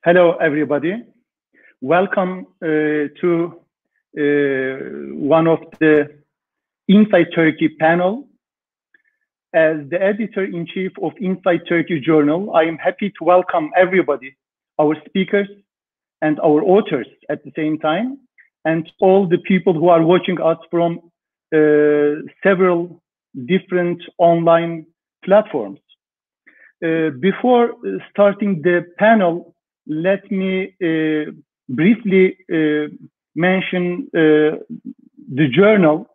Hello, everybody. Welcome to one of the Inside Turkey panel. As the editor-in-chief of Inside Turkey Journal, I am happy to welcome everybody, our speakers and our authors at the same time, and all the people who are watching us from several different online platforms. Before starting the panel, let me briefly mention the journal.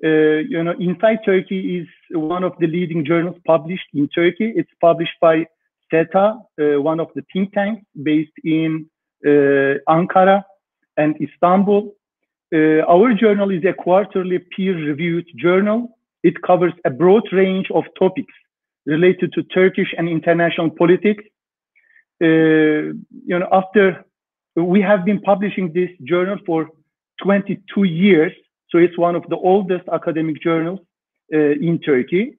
Inside Turkey is one of the leading journals published in Turkey. It's published by SETA, one of the think tanks based in Ankara and Istanbul. Our journal is a quarterly peer-reviewed journal. It covers a broad range of topics related to Turkish and international politics. After we have been publishing this journal for 22 years, so it's one of the oldest academic journals in Turkey.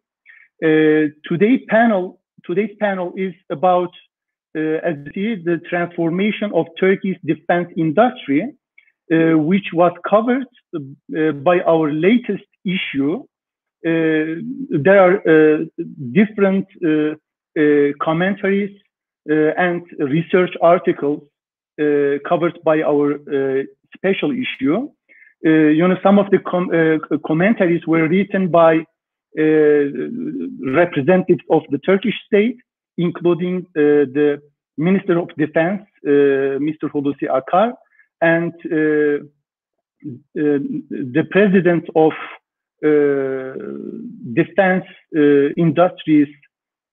Today's panel is about, as you see, the transformation of Turkey's defense industry, which was covered by our latest issue. There are different commentaries and research articles covered by our special issue. Some of the commentaries were written by representatives of the Turkish state, including the Minister of Defense, Mr. Hulusi Akar, and the President of Defense Industries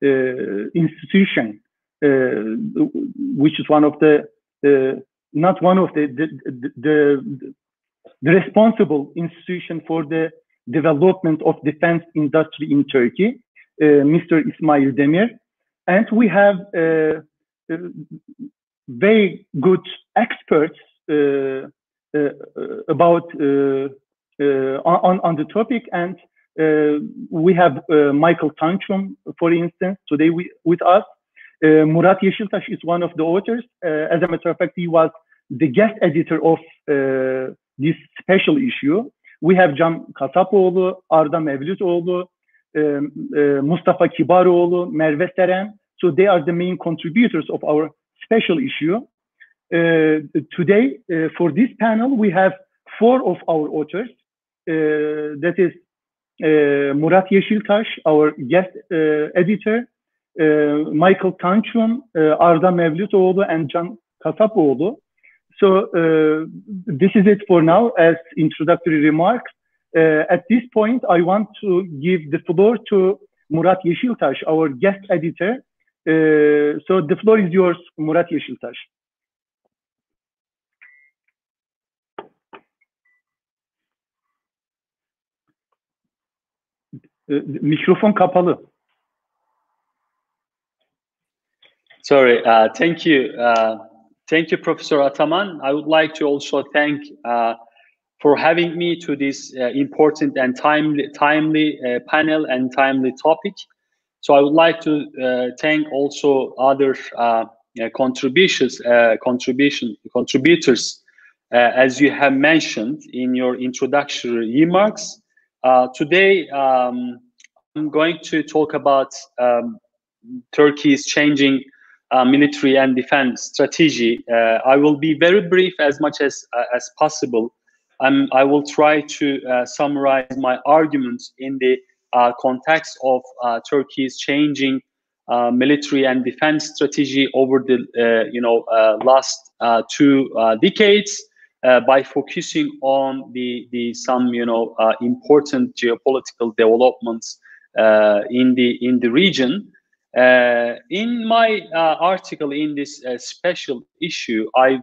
Institution, which is one of the responsible institution for the development of defense industry in Turkey, Mr. Ismail Demir. And we have very good experts about on the topic, and we have Michaël Tanchum, for instance, today with us. Murat Yeşiltaş is one of the authors. As a matter of fact, he was the guest editor of this special issue. We have Kasapoğlu, Arda Mevlütoğlu, Mustafa Kibaroğlu, Merve Seren. So they are the main contributors of our special issue. Today, for this panel, we have 4 of our authors. That is Murat Yeşiltaş, our guest editor, Michaël Tanchum, Arda Mevlütoğlu, and Kasapoğlu. So this is it for now as introductory remarks. At this point, I want to give the floor to Murat Yeşiltaş, our guest editor. So the floor is yours, Murat Yeşiltaş. Mikrofon kapalı. Sorry, thank you. Thank you, Professor Ataman. I would like to also thank for having me to this important and timely panel and timely topic. So I would like to thank also other contributors, as you have mentioned in your introductory remarks. Today, I'm going to talk about Turkey's changing military and defense strategy. I will be very brief as much as possible. I will try to summarize my arguments in the context of Turkey's changing military and defense strategy over the last 2 decades by focusing on some important geopolitical developments in the region. In my article in this special issue, I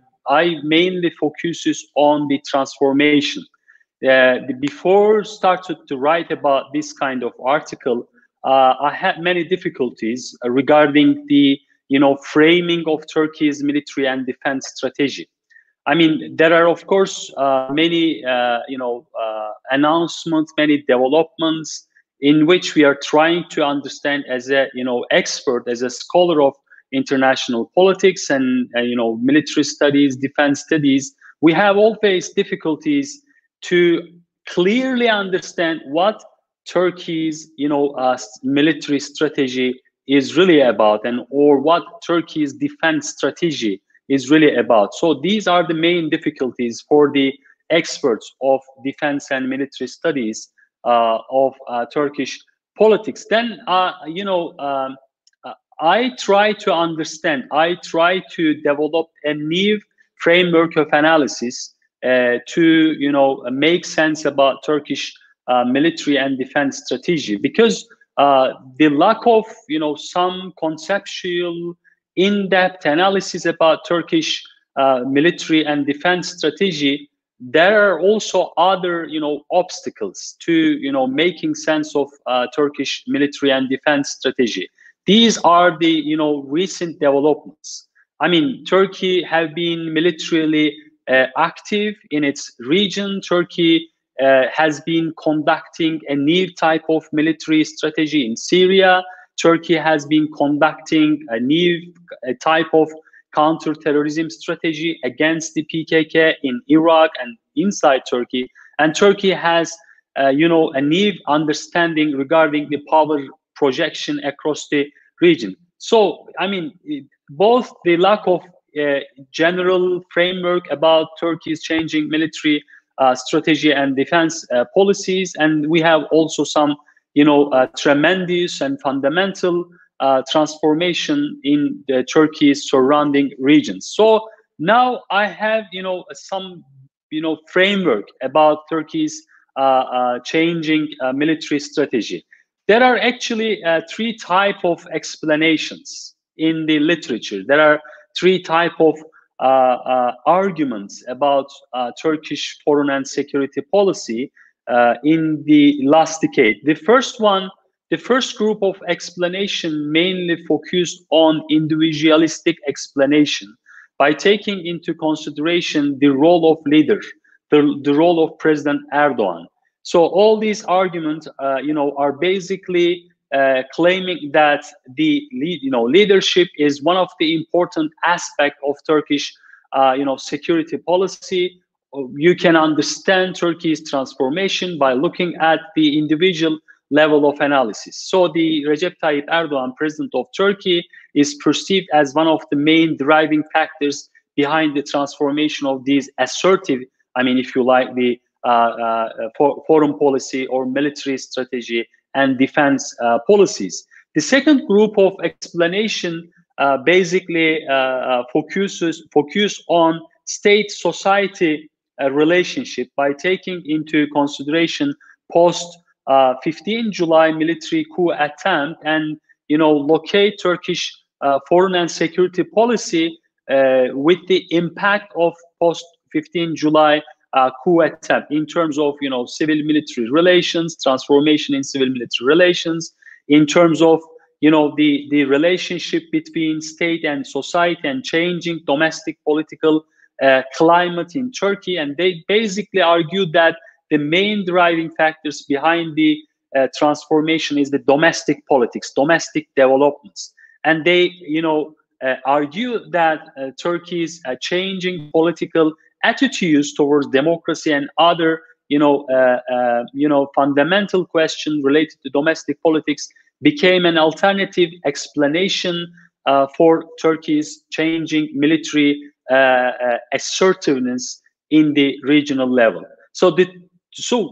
mainly focuses on the transformation. Before started to write about this kind of article, I had many difficulties regarding the framing of Turkey's military and defense strategy. I mean, there are of course many announcements, many developments in which we are trying to understand as a expert, as a scholar of international politics and military studies, defense studies, we have all faced difficulties to clearly understand what Turkey's military strategy is really about, or what Turkey's defense strategy is really about. So these are the main difficulties for the experts of defense and military studies of Turkish politics. Then I try to understand, I try to develop a new framework of analysis to make sense about Turkish military and defense strategy, because the lack of some conceptual in-depth analysis about Turkish military and defense strategy, there are also other obstacles to making sense of Turkish military and defense strategy. These are the recent developments. I mean, Turkey have been militarily active in its region. Turkey has been conducting a new type of military strategy in Syria. Turkey has been conducting a new type of counter-terrorism strategy against the PKK in Iraq and inside Turkey. And Turkey has a new understanding regarding the power projection across the region. So, I mean, both the lack of general framework about Turkey's changing military strategy and defense policies, and we have also some tremendous and fundamental transformation in the Turkey's surrounding regions. So now I have some framework about Turkey's changing military strategy. There are actually three types of explanations in the literature. There are three types of arguments about Turkish foreign and security policy in the last decade. The first group of explanation mainly focused on individualistic explanation by taking into consideration the role of leader, the role of President Erdogan. So all these arguments, are basically claiming that the leadership is one of the important aspects of Turkish, security policy. You can understand Turkey's transformation by looking at the individual level of analysis. So the Recep Tayyip Erdogan, president of Turkey, is perceived as one of the main driving factors behind the transformation of these assertive, if you like, the foreign policy or military strategy and defense policies. The second group of explanation basically focus on state-society relationship by taking into consideration post 15 July military coup attempt and locate Turkish foreign and security policy with the impact of post 15 July coup attempt in terms of civil-military relations, transformation in civil-military relations, in terms of the relationship between state and society and changing domestic political climate in Turkey. And they basically argued that the main driving factors behind the transformation is the domestic politics, domestic developments. And they argue that Turkey's changing political attitudes towards democracy and other fundamental questions related to domestic politics became an alternative explanation for Turkey's changing military assertiveness in the regional level. So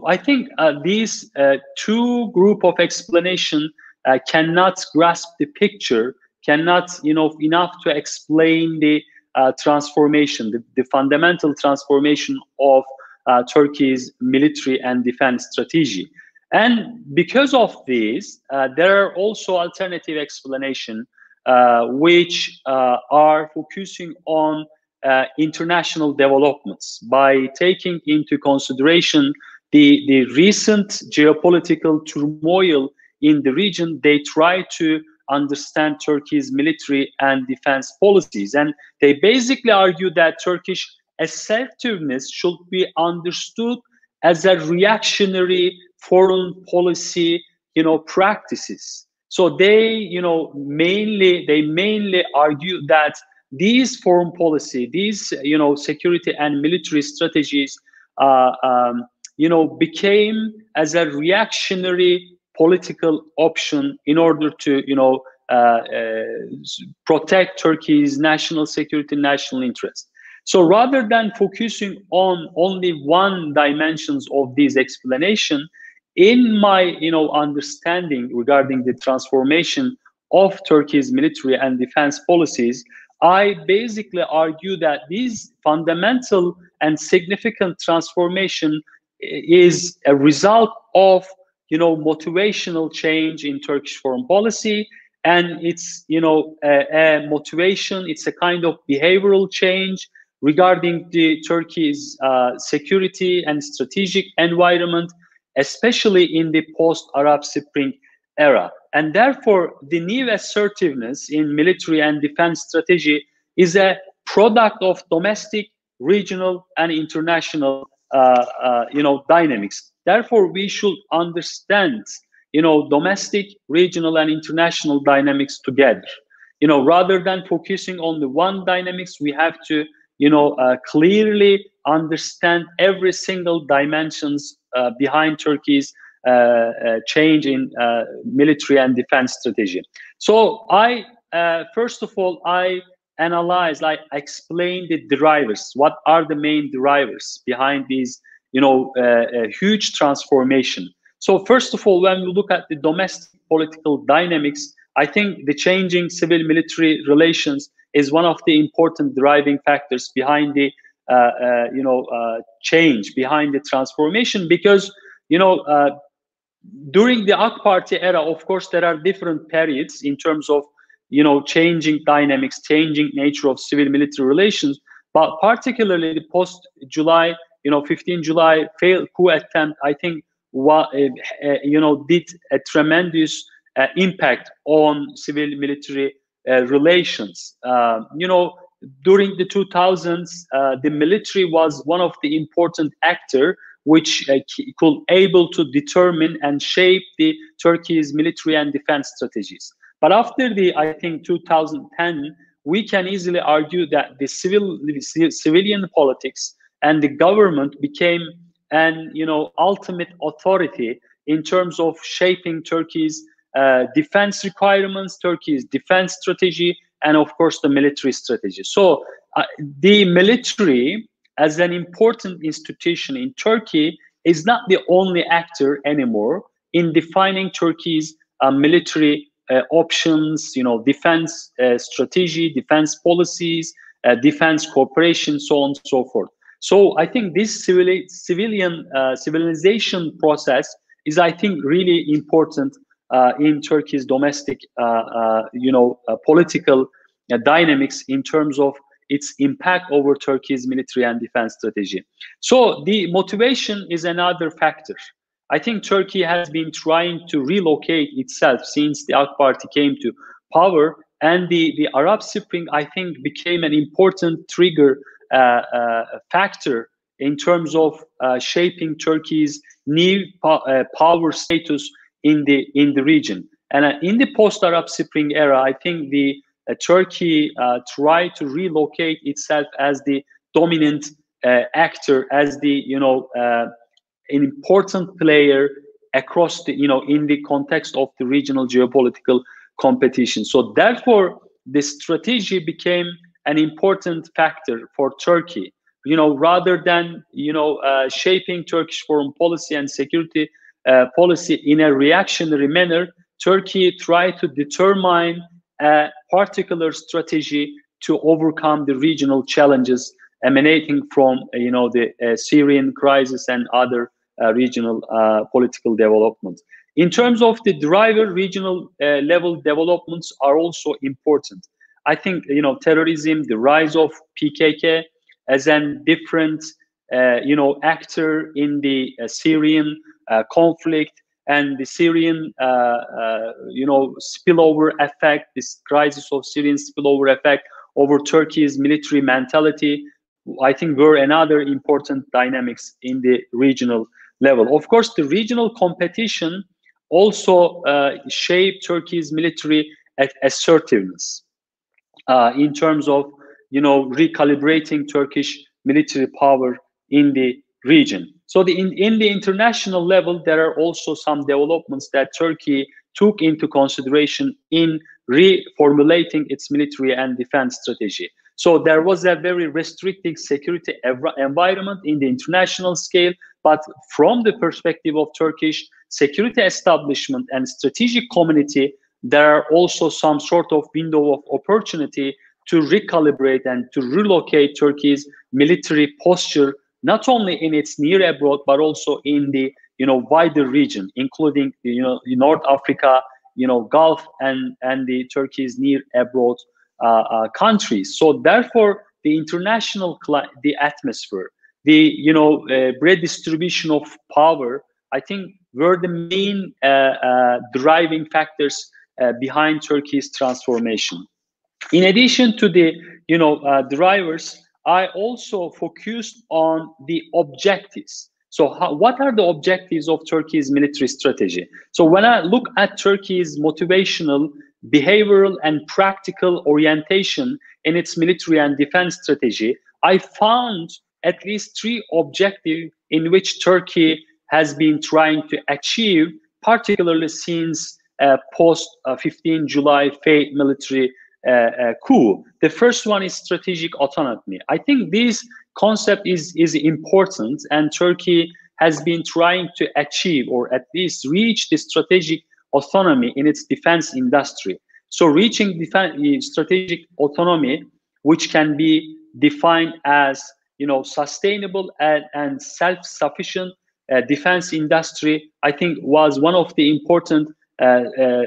I think these two group of explanation cannot grasp the picture, cannot enough to explain the transformation, the fundamental transformation of Turkey's military and defense strategy. And because of this, there are also alternative explanations which are focusing on international developments by taking into consideration the recent geopolitical turmoil in the region. They try to understand Turkey's military and defense policies. And they basically argue that Turkish assertiveness should be understood as a reactionary foreign policy, practices. So they, mainly argue that these foreign policy, these, security and military strategies, became as a reactionary political option in order to, protect Turkey's national security, national interest. So rather than focusing on only one dimensions of this explanation, in my, understanding regarding the transformation of Turkey's military and defense policies, I basically argue that this fundamental and significant transformation is a result of, motivational change in Turkish foreign policy. And it's, a motivation, it's a kind of behavioral change regarding the Turkey's security and strategic environment, especially in the post-Arab Spring era. And therefore, the new assertiveness in military and defense strategy is a product of domestic, regional, and international, dynamics. Therefore, we should understand, domestic, regional, and international dynamics together. Rather than focusing on the one dynamics, we have to, clearly understand every single dimensions behind Turkey's change in military and defense strategy. So I, first of all, I explain the drivers. What are the main drivers behind these, huge transformation? So first of all, when we look at the domestic political dynamics, I think the changing civil-military relations is one of the important driving factors behind the, change, behind the transformation. Because, during the AK Party era, of course, there are different periods in terms of, changing dynamics, changing nature of civil-military relations. But particularly the post-July, 15 July failed coup attempt, I think, did a tremendous impact on civil-military relations. During the 2000s, the military was one of the important actor which could able to determine and shape the Turkey's military and defense strategies. But after the, I think, 2010, we can easily argue that the civilian politics and the government became an, ultimate authority in terms of shaping Turkey's defense requirements, Turkey's defense strategy, and of course the military strategy. So the military, as an important institution in Turkey, is not the only actor anymore in defining Turkey's military options, defense strategy, defense policies, defense cooperation, so on and so forth. So I think this civilization process is, I think, really important in Turkey's domestic, political dynamics in terms of its impact over Turkey's military and defense strategy. So the motivation is another factor. I think Turkey has been trying to relocate itself since the AK Party came to power, and the Arab Spring, I think, became an important trigger factor in terms of shaping Turkey's new power status in the region. And in the post-Arab Spring era, I think the Turkey tried to relocate itself as the dominant actor, as the an important player across the in the context of the regional geopolitical competition. So therefore, the strategy became an important factor for Turkey. Rather than shaping Turkish foreign policy and security policy in a reactionary manner, Turkey tried to determine a particular strategy to overcome the regional challenges emanating from the Syrian crisis and other regional political developments. In terms of the driver, regional level developments are also important. I think terrorism, the rise of PKK as a different actor in the Syrian conflict, and the Syrian spillover effect, this crisis of Syrian spillover effect over Turkey's military mentality, I think were another important dynamics in the regional level. Of course, the regional competition also shape Turkey's military assertiveness in terms of, recalibrating Turkish military power in the region. So in the international level, there are also some developments that Turkey took into consideration in reformulating its military and defense strategy. So there was a very restrictive security environment in the international scale, but from the perspective of Turkish security establishment and strategic community, there are also some sort of window of opportunity to recalibrate and to relocate Turkey's military posture, not only in its near abroad, but also in the wider region, including North Africa, Gulf and the Turkey's near abroad countries. So therefore, the international the atmosphere, the redistribution of power, I think were the main driving factors behind Turkey's transformation. In addition to the drivers, I also focused on the objectives. So what are the objectives of Turkey's military strategy? So when I look at Turkey's motivational, behavioral, and practical orientation in its military and defense strategy, I found at least 3 objectives in which Turkey has been trying to achieve, particularly since post 15 July failed military coup. The first one is strategic autonomy. I think this concept is important, and Turkey has been trying to achieve, or at least reach, the strategic autonomy in its defense industry. So reaching strategic autonomy, which can be defined as sustainable and self-sufficient defense industry, I think was one of the important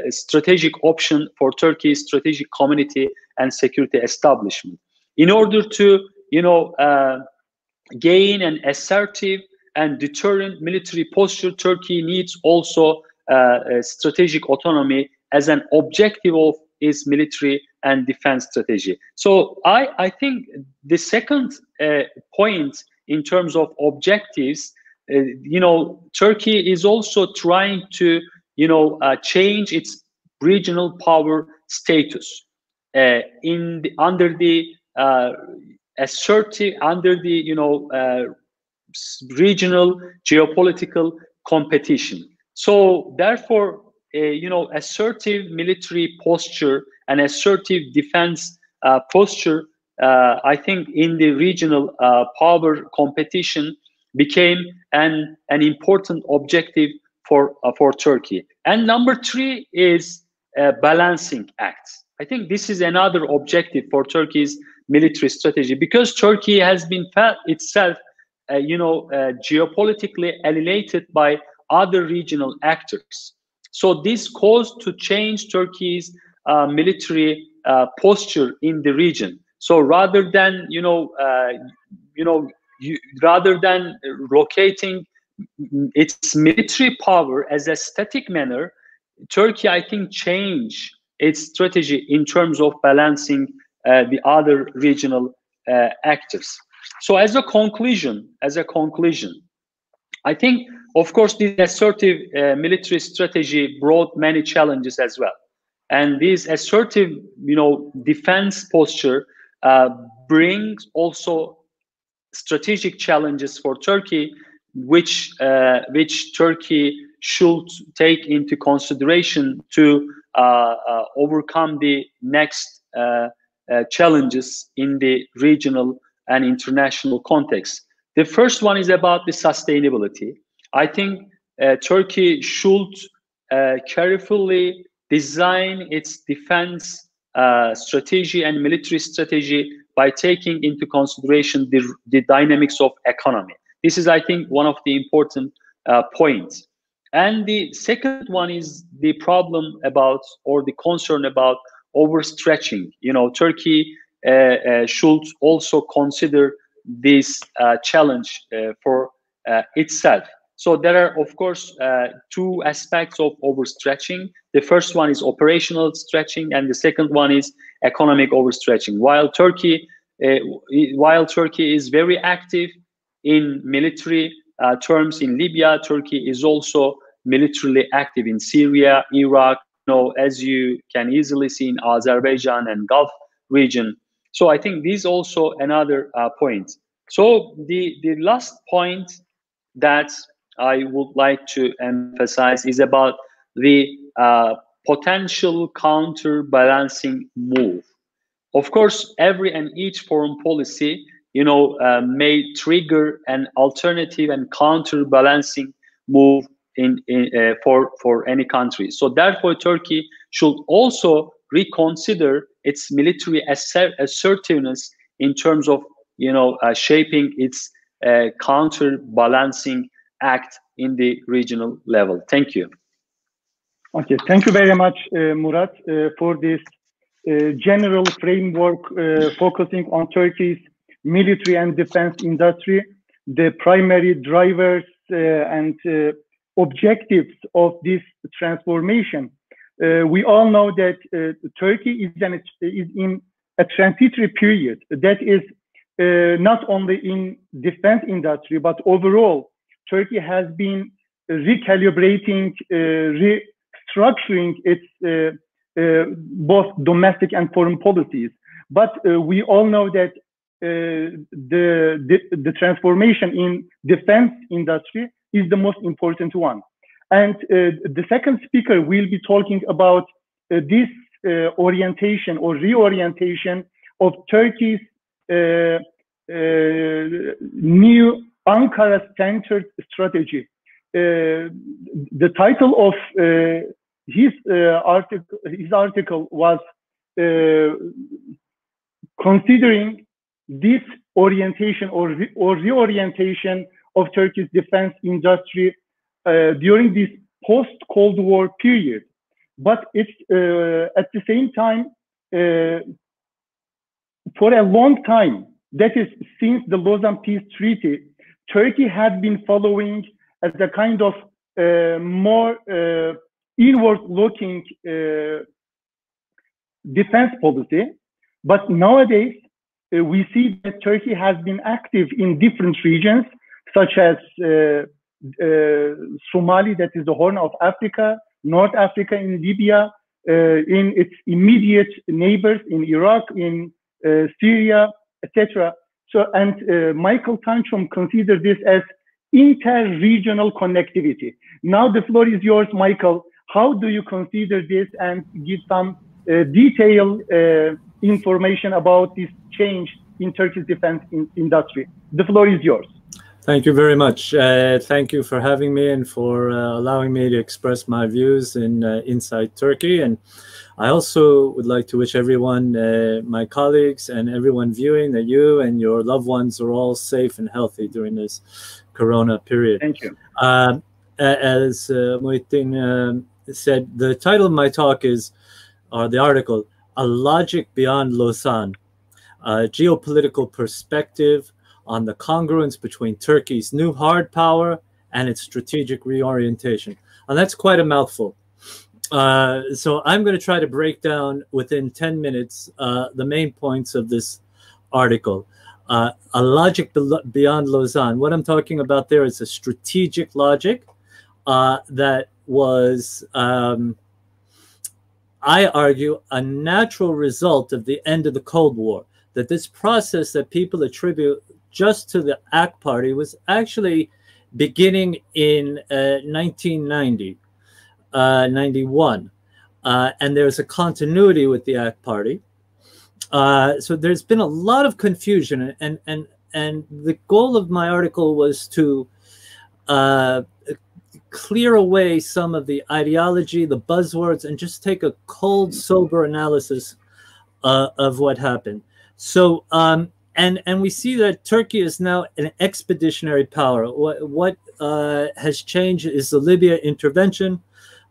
strategic option for Turkey's strategic community and security establishment. In order to gain an assertive and deterrent military posture, Turkey needs also strategic autonomy as an objective of its military and defense strategy. So I think the second point in terms of objectives, Turkey is also trying to change its regional power status under the regional geopolitical competition. So therefore, assertive military posture and assertive defense posture, I think in the regional power competition became an important objective for Turkey. And number 3 is balancing acts. I think this is another objective for Turkey's military strategy, because Turkey has been felt itself geopolitically alienated by other regional actors. So this caused to change Turkey's military posture in the region. So rather than rather than locating its military power as a static manner, Turkey, I think, changed its strategy in terms of balancing the other regional actors. So as a conclusion, I think, of course, this assertive military strategy brought many challenges as well. And this assertive, defense posture brings also strategic challenges for Turkey, which Turkey should take into consideration to overcome the next challenges in the regional and international context. The first one is about the sustainability. I think Turkey should carefully design its defense strategy and military strategy by taking into consideration the dynamics of economy. This is, I think, one of the important points. And the second one is the problem about, or the concern about, overstretching. Turkey should also consider this challenge for itself. So there are, of course, 2 aspects of overstretching. The first one is operational stretching, and the second one is economic overstretching. While Turkey is very active in military terms in Libya, Turkey is also militarily active in Syria, Iraq, as you can easily see in Azerbaijan and Gulf region. So I think this is also another point. So the last point that I would like to emphasize is about the potential counterbalancing move. Of course, every and each foreign policy, may trigger an alternative and counterbalancing move for any country. So therefore, Turkey should also reconsider its military assertiveness in terms of shaping its counterbalancing act in the regional level. Thank you. Okay, thank you very much, Murat, for this general framework focusing on Turkey's military and defense industry, the primary drivers and objectives of this transformation. We all know that Turkey is in a transitory period that is not only in defense industry, but overall, Turkey has been recalibrating, restructuring its both domestic and foreign policies. But we all know that the transformation in defense industry is the most important one. And the second speaker will be talking about this orientation or reorientation of Turkey's new Ankara-centered strategy. The title of his article was considering this orientation or reorientation of Turkey's defense industry during this post-Cold War period. But it's at the same time, for a long time, that is since the Lausanne Peace Treaty, Turkey has been following as a kind of more inward-looking defense policy. But nowadays, we see that Turkey has been active in different regions, such as Somali, that is the Horn of Africa, North Africa, in Libya, in its immediate neighbors, in Iraq, in Syria, etc. So, and Michaël Tanchum considers this as inter-regional connectivity. Now the floor is yours, Michael. How do you consider this, and give some detailed information about this change in Turkey's defense industry? The floor is yours. Thank you very much. Thank you for having me and for allowing me to express my views in Inside Turkey. And I also would like to wish everyone, my colleagues and everyone viewing, that you and your loved ones are all safe and healthy during this Corona period. Thank you. As Muhittin said, the title of my talk is, the article, A Logic Beyond Lausanne, a Geopolitical Perspective on the Congruence Between Turkey's New Hard Power and its Strategic Reorientation. And that's quite a mouthful. So I'm going to try to break down within 10 minutes the main points of this article. A logic beyond Lausanne. What I'm talking about there is a strategic logic that was, I argue, a natural result of the end of the Cold War. That this process that people attribute just to the AK Party was actually beginning in 1990, 91. And there's a continuity with the AK Party. So there's been a lot of confusion, and the goal of my article was to clear away some of the ideology, the buzzwords, and just take a cold, sober analysis of what happened. So, and we see that Turkey is now an expeditionary power. What has changed is the Libya intervention,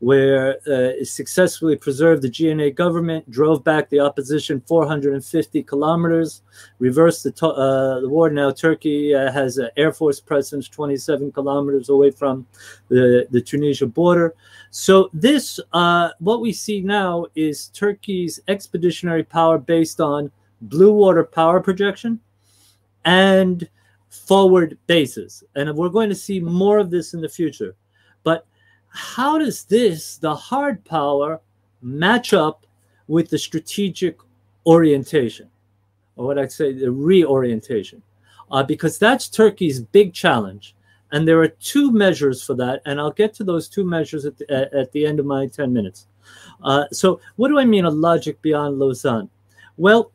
where it successfully preserved the GNA government, drove back the opposition 450 kilometers, reversed the war. Now Turkey has an Air Force presence 27 kilometers away from the Tunisia border. So this, what we see now is Turkey's expeditionary power based on blue water power projection and forward bases. And we're going to see more of this in the future. But how does this, the hard power, match up with the strategic orientation, or what I'd say, the reorientation? Because that's Turkey's big challenge. And there are two measures for that, and I'll get to those two measures at the end of my 10 minutes. So what do I mean, a logic beyond Lausanne? Well,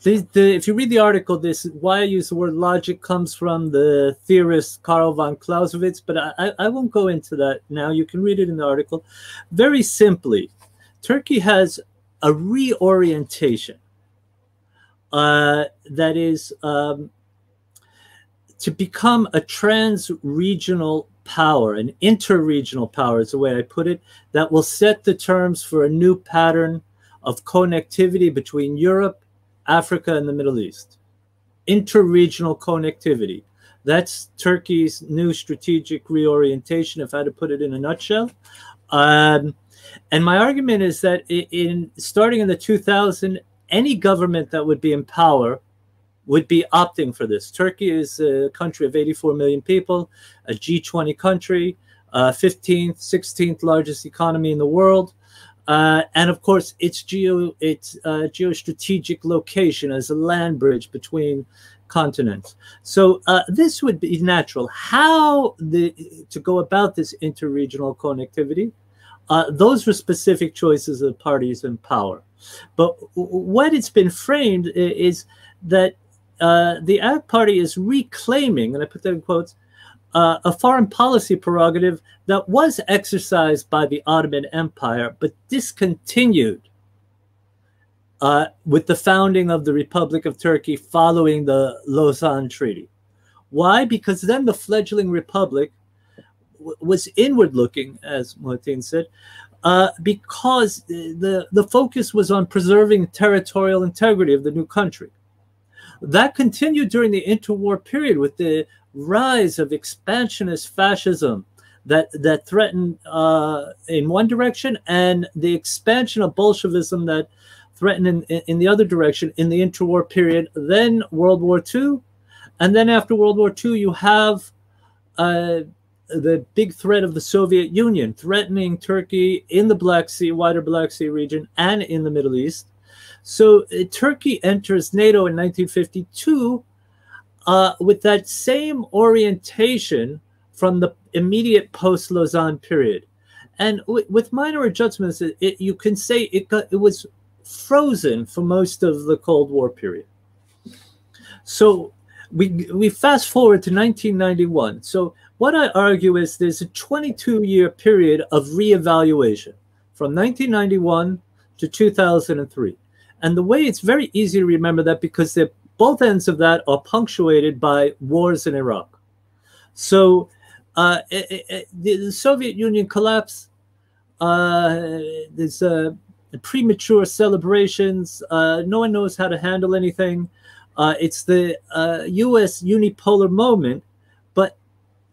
if you read the article, why I use the word logic comes from the theorist Karl von Clausewitz, but I won't go into that now. You can read it in the article. Very simply, Turkey has a reorientation that is to become a trans-regional power, an inter-regional power is the way I put it, that will set the terms for a new pattern of connectivity between Europe, Africa, and the Middle East. Inter-regional connectivity. That's Turkey's new strategic reorientation, if I had to put it in a nutshell. And my argument is that starting in the 2000s, any government that would be in power would be opting for this. Turkey is a country of 84 million people, a G20 country, 15th, 16th largest economy in the world. And of course, its geostrategic location as a land bridge between continents. So this would be natural. How to go about this interregional connectivity? Those were specific choices of parties in power. But what it's been framed is that the AK Party is reclaiming, and I put that in quotes, a foreign policy prerogative that was exercised by the Ottoman Empire, but discontinued with the founding of the Republic of Turkey following the Lausanne Treaty. Why? Because then the fledgling republic was inward-looking, as Muhittin said, because the focus was on preserving territorial integrity of the new country. That continued during the interwar period with the rise of expansionist fascism that threatened in one direction, and the expansion of Bolshevism that threatened in the other direction in the interwar period. Then World War II, and then after World War II, you have the big threat of the Soviet Union threatening Turkey in the Black Sea, wider Black Sea region, and in the Middle East. So Turkey enters NATO in 1952 with that same orientation from the immediate post-Lausanne period. And with minor adjustments, you can say it was frozen for most of the Cold War period. So we fast forward to 1991. So what I argue is there's a 22-year period of reevaluation from 1991 to 2003. And the way it's very easy to remember that because both ends of that are punctuated by wars in Iraq. So the Soviet Union collapse, there's premature celebrations. No one knows how to handle anything. It's the U.S. unipolar moment, but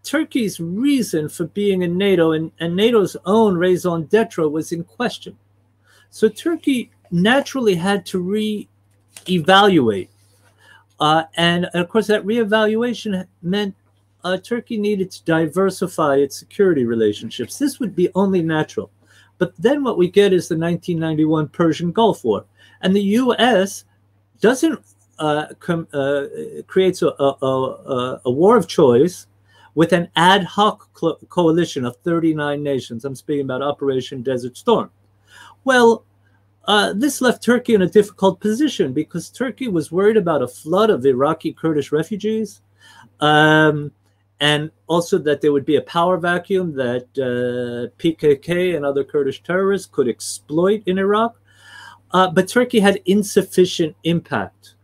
Turkey's reason for being in NATO and NATO's own raison d'etre was in question. So Turkey naturally had to re-evaluate. And of course, that re-evaluation meant Turkey needed to diversify its security relationships. This would be only natural. But then what we get is the 1991 Persian Gulf War. And the U.S. doesn't creates a war of choice with an ad hoc coalition of 39 nations. I'm speaking about Operation Desert Storm. Well, this left Turkey in a difficult position because Turkey was worried about a flood of Iraqi Kurdish refugees, and also that there would be a power vacuum that PKK and other Kurdish terrorists could exploit in Iraq. But Turkey had insufficient impact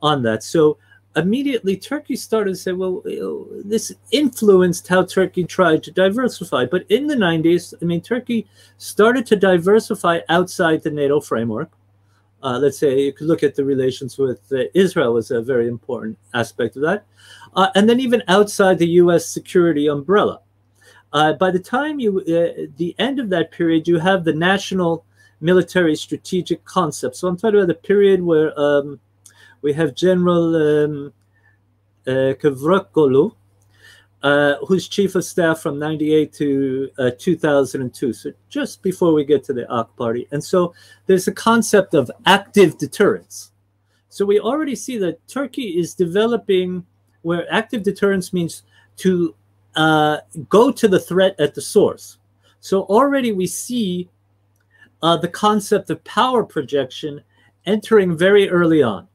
on that. So immediately Turkey started to say, well, this influenced how Turkey tried to diversify. But in the 90s, I mean, Turkey started to diversify outside the NATO framework. Let's say you could look at the relations with Israel as a very important aspect of that. And then even outside the US security umbrella. By the time the end of that period, you have the national military strategic concept. So I'm talking about the period where we have General Kavrakolu, who's chief of staff from 98 to 2002, so just before we get to the AK Party. And so there's a concept of active deterrence. So we already see that Turkey is developing where active deterrence means to go to the threat at the source. So already we see the concept of power projection entering very early on.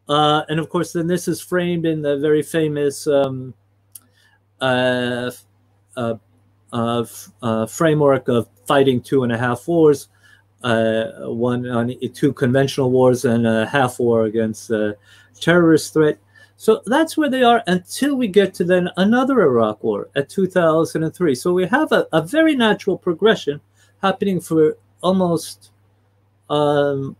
And of course, then this is framed in the very famous framework of fighting 2.5 wars, two conventional wars and a half war against a terrorist threat. So that's where they are until we get to then another Iraq war at 2003. So we have a very natural progression happening for almost 20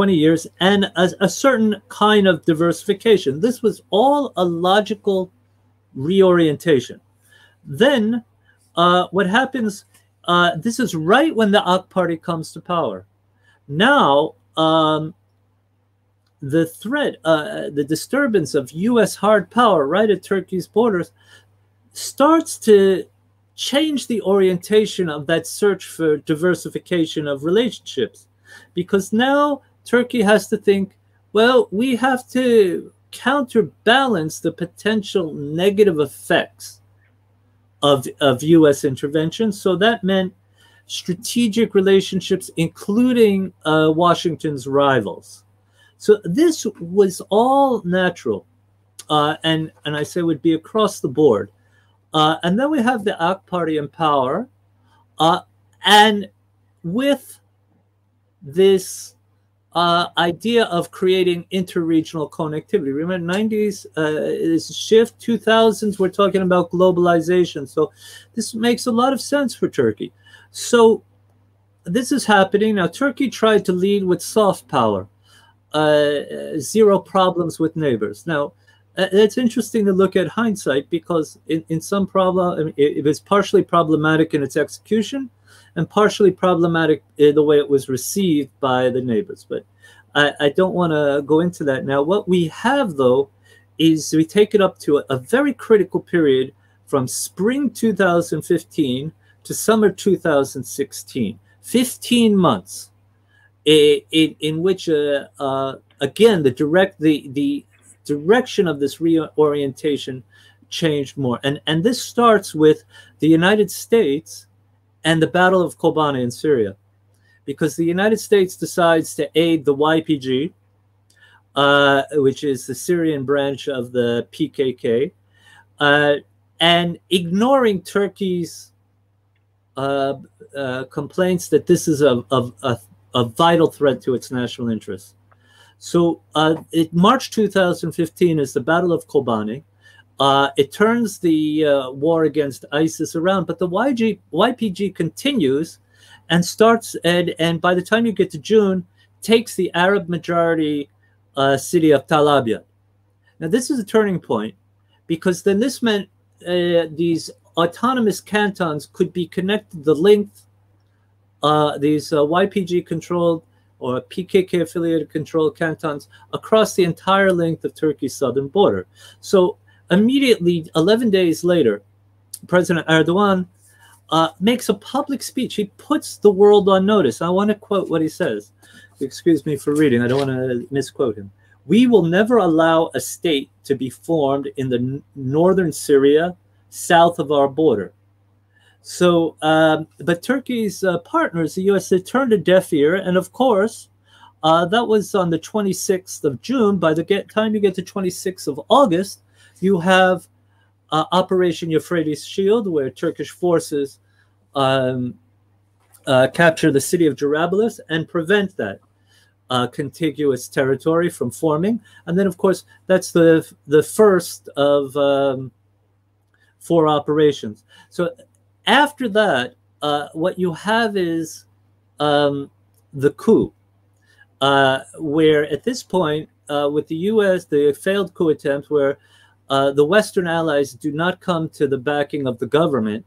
years and a certain kind of diversification. This was all a logical reorientation. Then what happens, this is right when the AK Party comes to power. Now, the threat, the disturbance of U.S. hard power right at Turkey's borders starts to change the orientation of that search for diversification of relationships. Because now Turkey has to think, well, we have to counterbalance the potential negative effects of U.S. intervention. So that meant strategic relationships, including Washington's rivals. So this was all natural, and I say would be across the board. And then we have the AK Party in power, and with this idea of creating interregional connectivity. Remember, 90s is a shift, 2000s, we're talking about globalization. So this makes a lot of sense for Turkey. So this is happening. Now, Turkey tried to lead with soft power, zero problems with neighbors. Now, it's interesting to look at hindsight because in some problem, I mean, it was partially problematic in its execution and partially problematic in the way it was received by the neighbors. But I don't want to go into that now. What we have, though, is we take it up to a very critical period from spring 2015 to summer 2016, 15 months, in which, again, the direction of this reorientation changed more. And this starts with the United States and the Battle of Kobani in Syria, because the United States decides to aid the YPG, which is the Syrian branch of the PKK, and ignoring Turkey's complaints that this is a vital threat to its national interests. So March 2015 is the Battle of Kobani. It turns the war against ISIS around, but the YPG continues and starts, and by the time you get to June, takes the Arab majority city of Tal Abyad. Now, this is a turning point because then this meant these autonomous cantons could be connected the length, these YPG-controlled or PKK-affiliated controlled cantons across the entire length of Turkey's southern border. So immediately, 11 days later, President Erdogan makes a public speech. He puts the world on notice. I want to quote what he says. Excuse me for reading. I don't want to misquote him. "We will never allow a state to be formed in the northern Syria, south of our border." So, but Turkey's partners, the U.S., they turned a deaf ear. And of course, that was on the 26th of June. By the time you get to 26th of August, you have Operation Euphrates Shield, where Turkish forces capture the city of Jarablus and prevent that contiguous territory from forming. And then, of course, that's the first of 4 operations. So after that, what you have is the coup, where at this point, with the U.S., the failed coup attempt where the Western allies do not come to the backing of the government.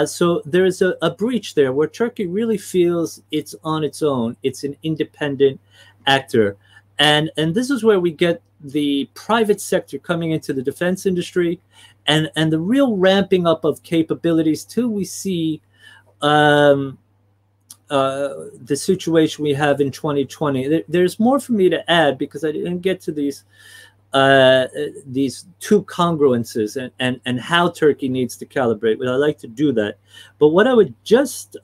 So there's a breach there where Turkey really feels it's on its own. It's an independent actor. And this is where we get the private sector coming into the defense industry, and the real ramping up of capabilities till we see the situation we have in 2020. There's more for me to add because I didn't get to these two congruences and how Turkey needs to calibrate. But I'd like to do that. But what I would just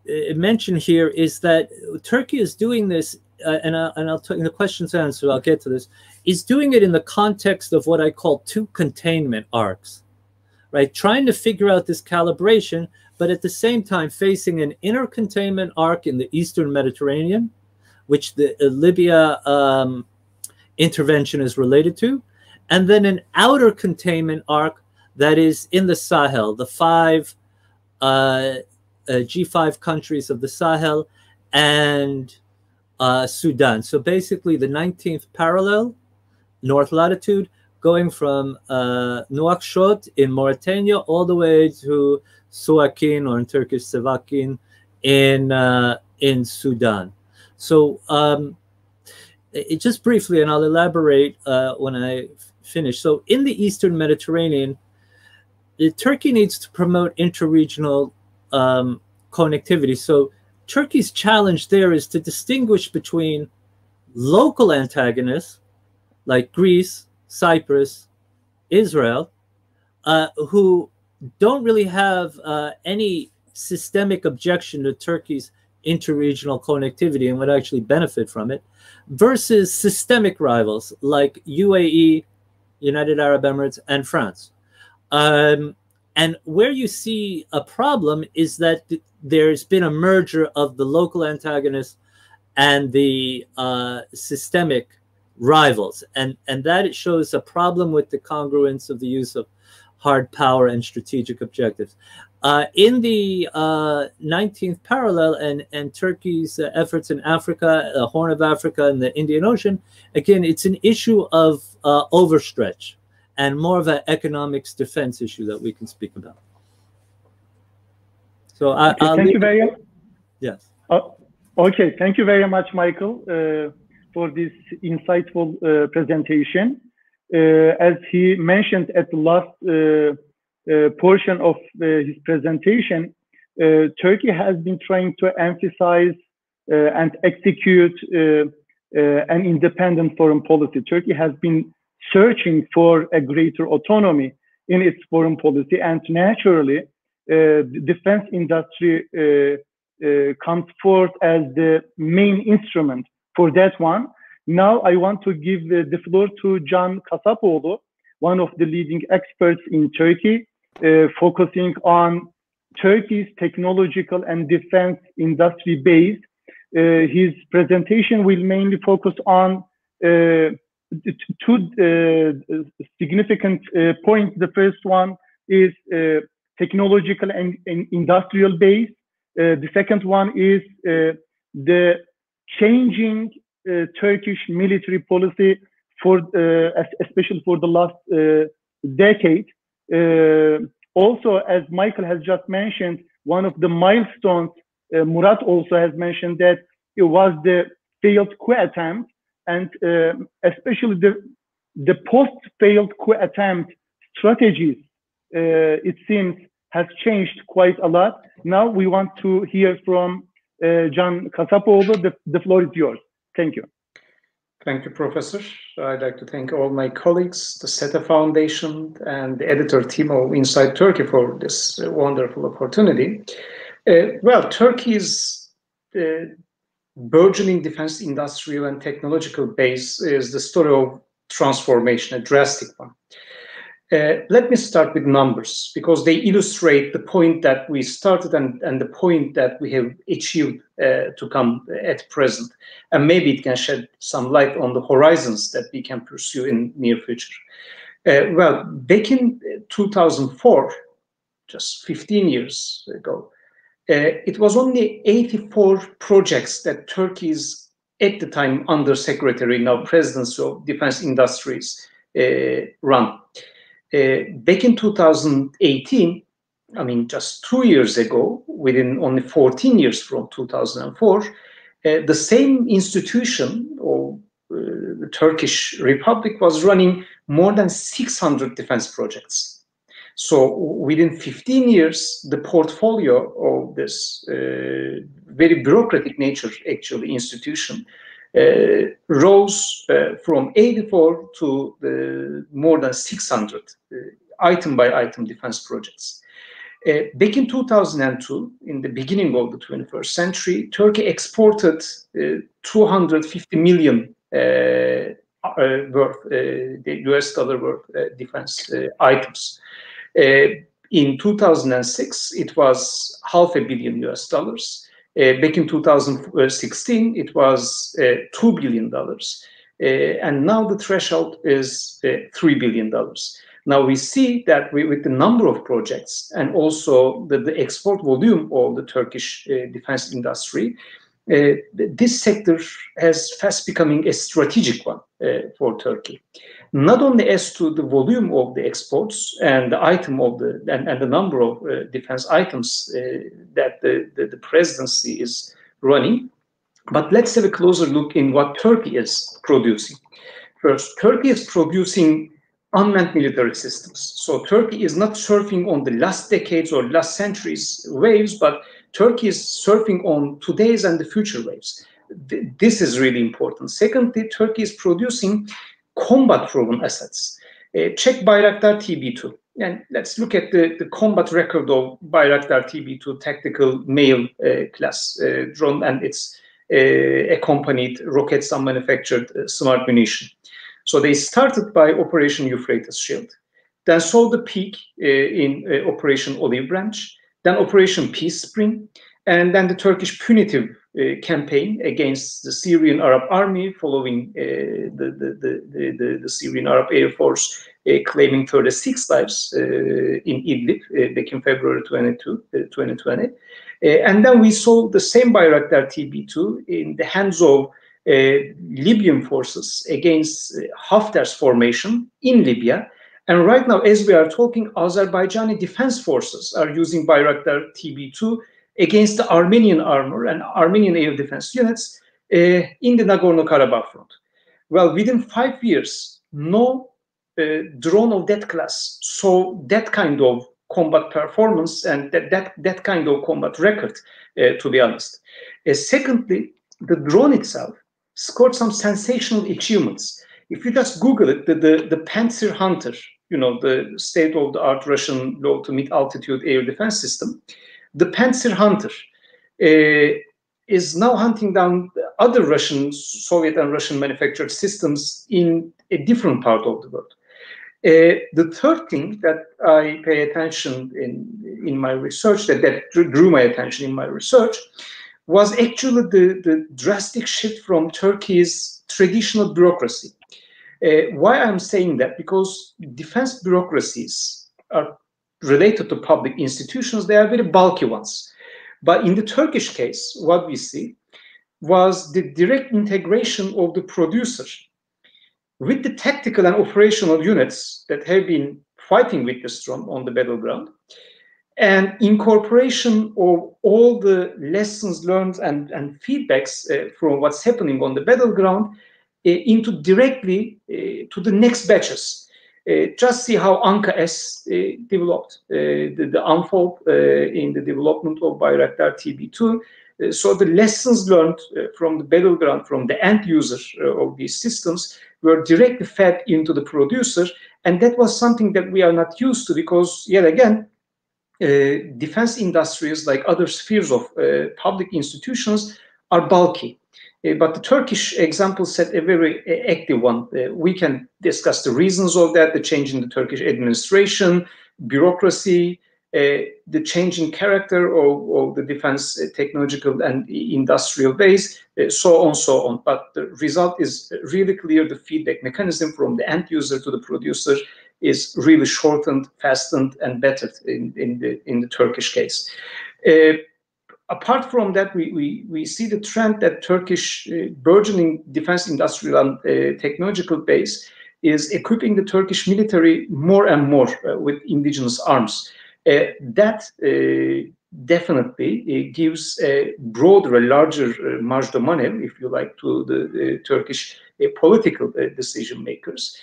mention here is that Turkey is doing this, and I'll talk in the questions answered, I'll get to this, is doing it in the context of what I call two containment arcs, right? Trying to figure out this calibration, but at the same time facing an inner containment arc in the Eastern Mediterranean, which the Libya intervention is related to, and then an outer containment arc that is in the Sahel, the G5 countries of the Sahel and Sudan. So basically the 19th parallel, north latitude, going from Nouakchott in Mauritania all the way to Suakin, or in Turkish Sevakin, in Sudan. So just briefly, and I'll elaborate when I finish. So in the Eastern Mediterranean, Turkey needs to promote interregional connectivity. So Turkey's challenge there is to distinguish between local antagonists like Greece, Cyprus, Israel, who don't really have any systemic objection to Turkey's interregional connectivity and would actually benefit from it, versus systemic rivals like UAE, United Arab Emirates, and France. And where you see a problem is that there's been a merger of the local antagonists and the systemic rivals. And that it shows a problem with the congruence of the use of hard power and strategic objectives. In the 19th parallel and Turkey's efforts in Africa, the Horn of Africa and the Indian Ocean, again, it's an issue of overstretch and more of an economics defense issue that we can speak about. So thank you very much. Yes. Okay, thank you very much, Michael, for this insightful presentation. As he mentioned at the last portion of his presentation, Turkey has been trying to emphasize and execute an independent foreign policy. Turkey has been searching for a greater autonomy in its foreign policy, and naturally, the defense industry comes forth as the main instrument for that one. Now I want to give the floor to Can Kasapoğlu, one of the leading experts in Turkey, focusing on Turkey's technological and defense industry base. His presentation will mainly focus on two significant points. The first one is technological and industrial base. The second one is the changing Turkish military policy for especially for the last decade. Also, as Michael has just mentioned, one of the milestones, Murat also has mentioned that it was the failed coup attempt, and especially the post-failed coup attempt strategies, it seems, has changed quite a lot. Now we want to hear from Can Kasapoğlu. The floor is yours. Thank you. Thank you, Professor. I'd like to thank all my colleagues, the SETA Foundation, and the editor team of Inside Turkey for this wonderful opportunity. Well, Turkey's burgeoning defense industrial and technological base is the story of transformation, a drastic one. Let me start with numbers, because they illustrate the point that we started and the point that we have achieved to come at present. And maybe it can shed some light on the horizons that we can pursue in near future. Well, back in 2004, just 15 years ago, it was only 84 projects that Turkey's, at the time, Undersecretary, now Presidency of Defense Industries, run. Back in 2018, I mean, just 2 years ago, within only 14 years from 2004, the same institution, or the Turkish Republic was running more than 600 defense projects. So within 15 years, the portfolio of this very bureaucratic nature, actually, institution rose from 84 to more than 600 item by item defense projects. Back in 2002, in the beginning of the 21st century, Turkey exported 250 million worth, the US dollar worth defense items. In 2006, it was $500 million US. Back in 2016, it was $2 billion. And now the threshold is $3 billion. Now we see that with the number of projects and also the export volume of the Turkish defense industry, this sector has fast becoming a strategic one for Turkey. Not only as to the volume of the exports and the item of and the number of defense items that the presidency is running, but let's have a closer look in what Turkey is producing. First, Turkey is producing unmanned military systems. So Turkey is not surfing on the last decades or last centuries waves, but Turkey is surfing on today's and the future waves. This is really important. Secondly, Turkey is producing combat-proven assets. Check Bayraktar TB2. And let's look at the combat record of Bayraktar TB2 tactical male class drone and its accompanied rockets and manufactured smart munition. So they started by Operation Euphrates Shield, then saw the peak in Operation Olive Branch, then Operation Peace Spring, and then the Turkish punitive campaign against the Syrian Arab Army following the Syrian Arab Air Force claiming 36 lives in Idlib back in February 2020. And then we saw the same Bayraktar TB2 in the hands of Libyan forces against Haftar's formation in Libya. And right now, as we are talking, Azerbaijani defense forces are using Bayraktar TB2 against the Armenian armor and Armenian air defense units in the Nagorno-Karabakh front. Well, within 5 years, no drone of that class saw that kind of combat performance and that kind of combat record, to be honest. Secondly, the drone itself scored some sensational achievements. If you just Google it, the Panzer Hunter, you know, the state-of-the-art Russian low to mid-altitude air defense system, the Panzer Hunter is now hunting down other Russian, Soviet and Russian manufactured systems in a different part of the world. The third thing that I pay attention in my research, that drew my attention in my research, was actually the drastic shift from Turkey's traditional bureaucracy. Why I'm saying that? Because defense bureaucracies are related to public institutions. They are very bulky ones. But in the Turkish case, what we see was the direct integration of the producer with the tactical and operational units that have been fighting with the drone on the battleground, and incorporation of all the lessons learned and feedbacks from what's happening on the battleground into directly to the next batches. Just see how AIES developed, the unfold in the development of Bayraktar TB2. So the lessons learned from the battleground, from the end user of these systems, were directly fed into the producer. And that was something that we are not used to, because, yet again, defense industries, like other spheres of public institutions, are bulky. But the Turkish example set a very active one. We can discuss the reasons of that, the change in the Turkish administration, bureaucracy, the change in character of the defense technological and industrial base, so on. But the result is really clear. The feedback mechanism from the end user to the producer is really shortened, fastened, and bettered in the Turkish case. Apart from that, we see the trend that Turkish burgeoning defense industrial and technological base is equipping the Turkish military more and more with indigenous arms. That definitely gives a broader, a larger marge de maneuver, if you like, to the Turkish political decision makers.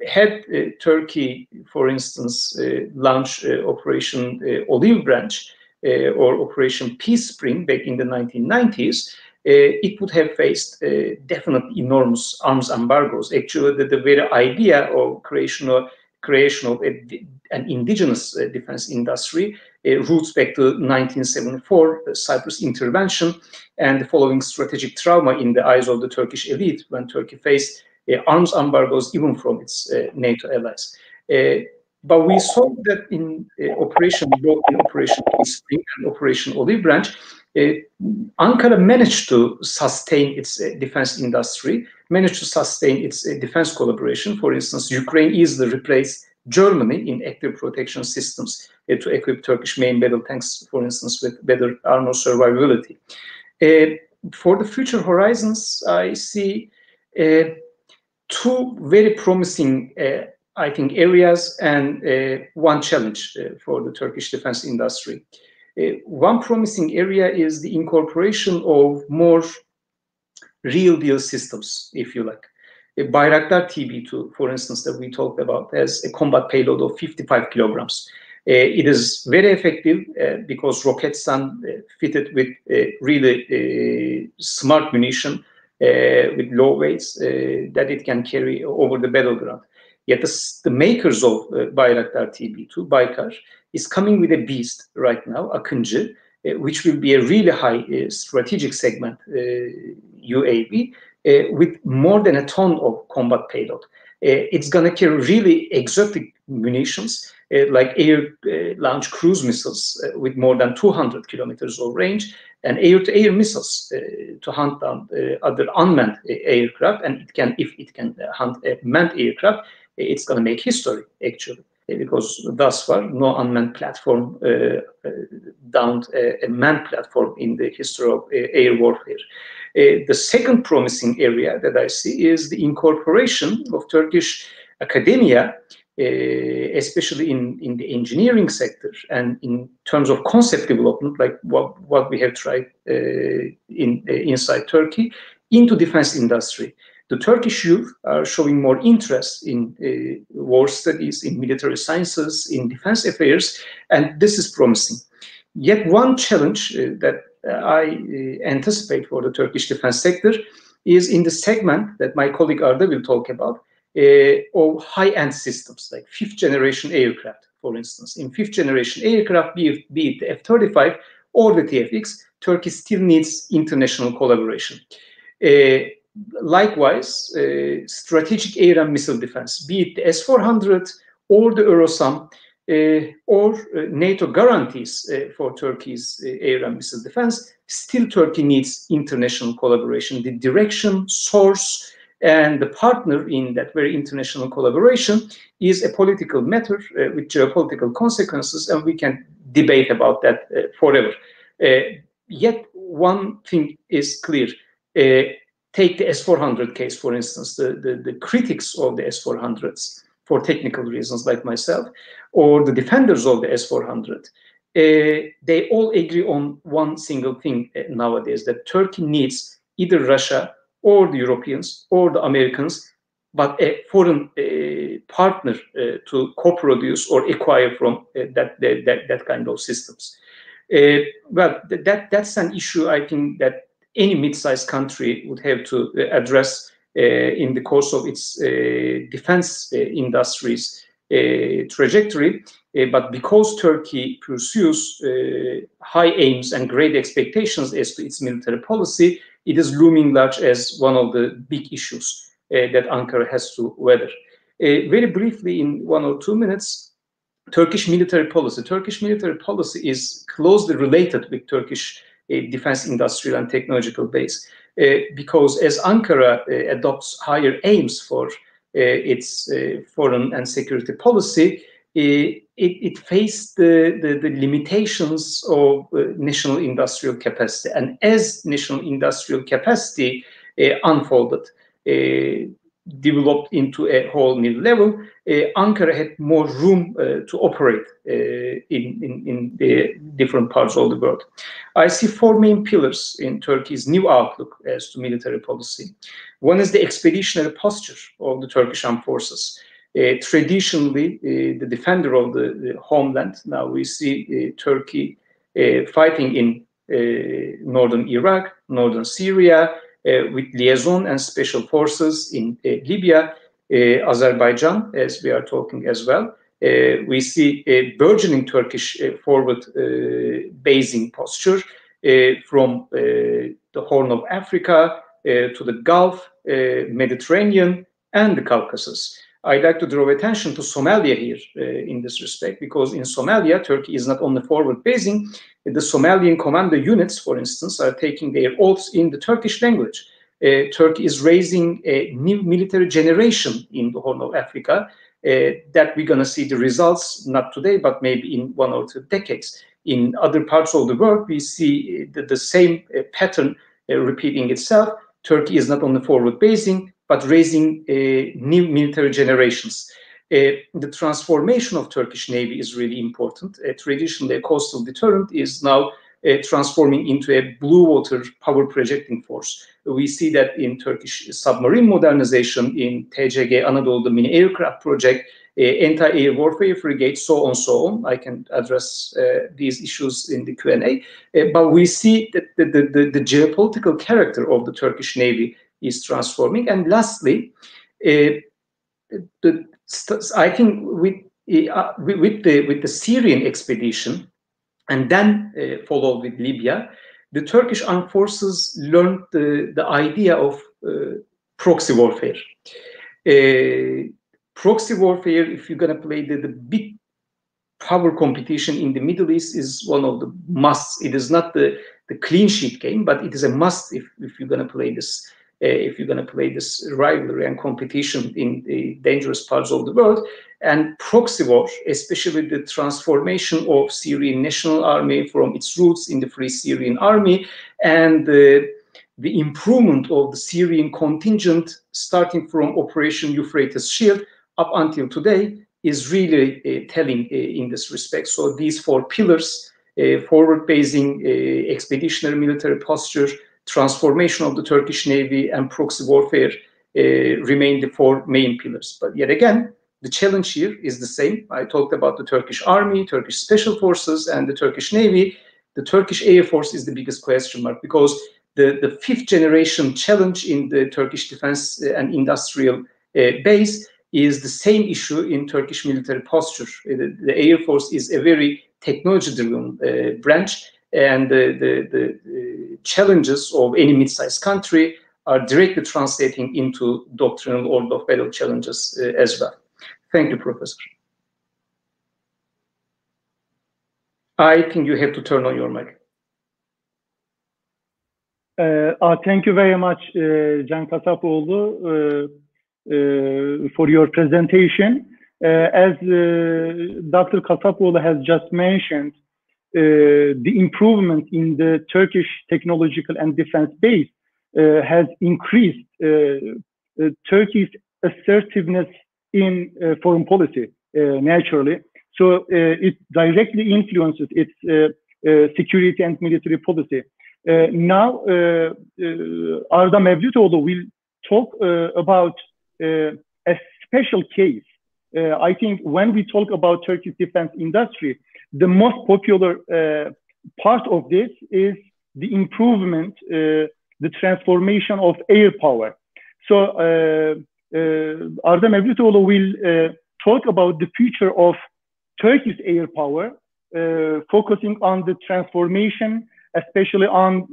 Had Turkey, for instance, launched Operation Olive Branch or Operation Peace Spring back in the 1990s, it would have faced definitely enormous arms embargoes. Actually, the very idea of creation of an indigenous defense industry roots back to 1974, the Cyprus intervention, and the following strategic trauma in the eyes of the Turkish elite when Turkey faced arms embargoes even from its NATO allies. But we saw that in Operation Peace Spring and Operation Olive Branch, Ankara managed to sustain its defense industry, managed to sustain its defense collaboration. For instance, Ukraine easily replaced Germany in active protection systems to equip Turkish main battle tanks, for instance, with better armor survivability. For the future horizons, I see two very promising, I think, areas and one challenge for the Turkish defense industry. One promising area is the incorporation of more real deal systems, if you like. Bayraktar TB2, for instance, that we talked about, has a combat payload of 55 kilograms. It is very effective because Roketsan fitted with really smart munition with low weights that it can carry over the battleground. Yet the makers of Bayraktar TB2, Baykar, is coming with a beast right now, Akıncı, which will be a really high strategic segment UAV with more than a ton of combat payload. It's going to carry really exotic munitions like air-launched cruise missiles with more than 200 kilometers of range, and air-to-air missiles to hunt down other unmanned aircraft. And it can, if it can hunt a manned aircraft, it's going to make history, actually, because thus far no unmanned platform downed a manned platform in the history of air warfare. The second promising area that I see is the incorporation of Turkish academia, especially in the engineering sector and in terms of concept development, like what we have tried inside Turkey, into defense industry. The Turkish youth are showing more interest in war studies, in military sciences, in defense affairs, and this is promising. Yet one challenge that I anticipate for the Turkish defense sector is in the segment that my colleague Arda will talk about, of high-end systems, like fifth-generation aircraft, for instance. In fifth-generation aircraft, be it the F-35 or the TFX, Turkey still needs international collaboration. Likewise, strategic air and missile defense, be it the S-400 or the Eurosam, or NATO guarantees for Turkey's air and missile defense, still Turkey needs international collaboration. The direction, source, and the partner in that very international collaboration is a political matter with geopolitical consequences, and we can debate about that forever. Yet one thing is clear. Take the S-400 case, for instance. The critics of the S-400s, for technical reasons like myself, or the defenders of the S-400, they all agree on one single thing nowadays, that Turkey needs either Russia or the Europeans or the Americans, but a foreign partner to co-produce or acquire from that kind of systems. Well, that's an issue, I think, that any mid-sized country would have to address in the course of its defense industry's trajectory. But because Turkey pursues high aims and great expectations as to its military policy, it is looming large as one of the big issues that Ankara has to weather. Very briefly, in 1 or 2 minutes, Turkish military policy. Turkish military policy is closely related with Turkish defense industrial and technological base, because as Ankara adopts higher aims for its foreign and security policy, it faced the limitations of national industrial capacity. And as national industrial capacity unfolded, developed into a whole new level, Ankara had more room to operate in the different parts of the world. I see four main pillars in Turkey's new outlook as to military policy. One is the expeditionary posture of the Turkish armed forces. Traditionally, the defender of the homeland. Now we see Turkey fighting in northern Iraq, northern Syria, with liaison and special forces in Libya, Azerbaijan, as we are talking as well. We see a burgeoning Turkish forward basing posture from the Horn of Africa to the Gulf, Mediterranean, and the Caucasus. I'd like to draw attention to Somalia here in this respect, because in Somalia, Turkey is not only forward basing, the Somalian commando units, for instance, are taking their oaths in the Turkish language. Turkey is raising a new military generation in the Horn of Africa that we're going to see the results, not today, but maybe in 1 or 2 decades. In other parts of the world, we see the same pattern repeating itself. Turkey is not only forward basing, but raising new military generations. The transformation of Turkish Navy is really important. Traditionally, a coastal deterrent is now transforming into a blue water power projecting force. We see that in Turkish submarine modernization, in TCG Anadolu, the mini aircraft project, anti-air warfare frigate, so on. I can address these issues in the Q&A. But we see that the geopolitical character of the Turkish Navy is transforming. And lastly, I think with the Syrian expedition, and then followed with Libya, the Turkish armed forces learned the idea of proxy warfare. Proxy warfare, if you're going to play the big power competition in the Middle East, is one of the musts. It is not the clean sheet game, but it is a must if you're going to play this. If you're going to play this rivalry and competition in the dangerous parts of the world. And proxy war, especially the transformation of Syrian National Army from its roots in the Free Syrian Army, and the improvement of the Syrian contingent starting from Operation Euphrates Shield up until today, is really telling in this respect. So these four pillars, forward-basing, expeditionary military posture, transformation of the Turkish Navy, and proxy warfare remain the four main pillars. But yet again, the challenge here is the same. I talked about the Turkish Army, Turkish Special Forces, and the Turkish Navy. The Turkish Air Force is the biggest question mark, because the fifth generation challenge in the Turkish defense and industrial base is the same issue in Turkish military posture. The Air Force is a very technology-driven branch, and the challenges of any mid-sized country are directly translating into doctrinal order of battle challenges as well. Thank you, Professor. I think you have to turn on your mic. Thank you very much, Can Kasapoğlu, for your presentation. As Dr. Kasapoğlu has just mentioned, the improvement in the Turkish technological and defense base has increased Turkey's assertiveness in foreign policy, naturally. So it directly influences its security and military policy. Now, Arda Mevlütoğlu will talk about a special case. I think when we talk about Turkey's defense industry, the most popular part of this is the improvement, the transformation of air power. So Arda Mevlütoğlu will talk about the future of Turkey's air power, focusing on the transformation, especially on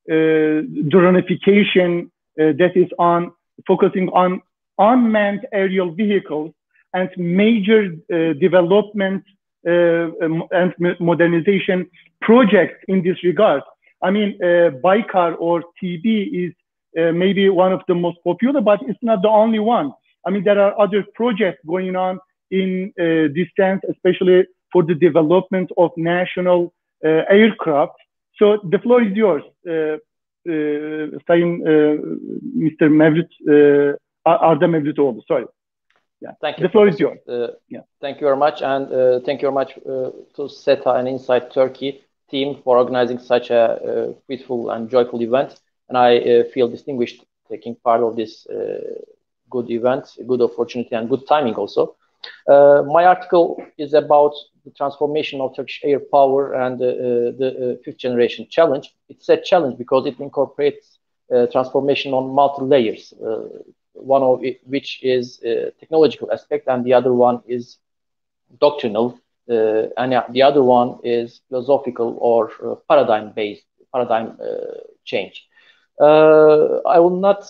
dronification, that is on focusing on unmanned aerial vehicles and major development and modernization projects in this regard. I mean, Baykar or TB is maybe one of the most popular, but it's not the only one. I mean, there are other projects going on in this sense, especially for the development of national aircraft. So the floor is yours, Sayın Mr. Mevlüt Arda Mevlütoğlu, sorry. Yeah. Thank you. The floor is yours. Yeah. Thank you very much, and thank you very much to SETA and Inside Turkey team for organizing such a fruitful and joyful event. And I feel distinguished taking part of this good event, good opportunity, and good timing also. My article is about the transformation of Turkish air power and the fifth generation challenge. It's a challenge because it incorporates transformation on multiple layers. One of which is technological aspect, and the other one is doctrinal, and the other one is philosophical or paradigm-based change. I will not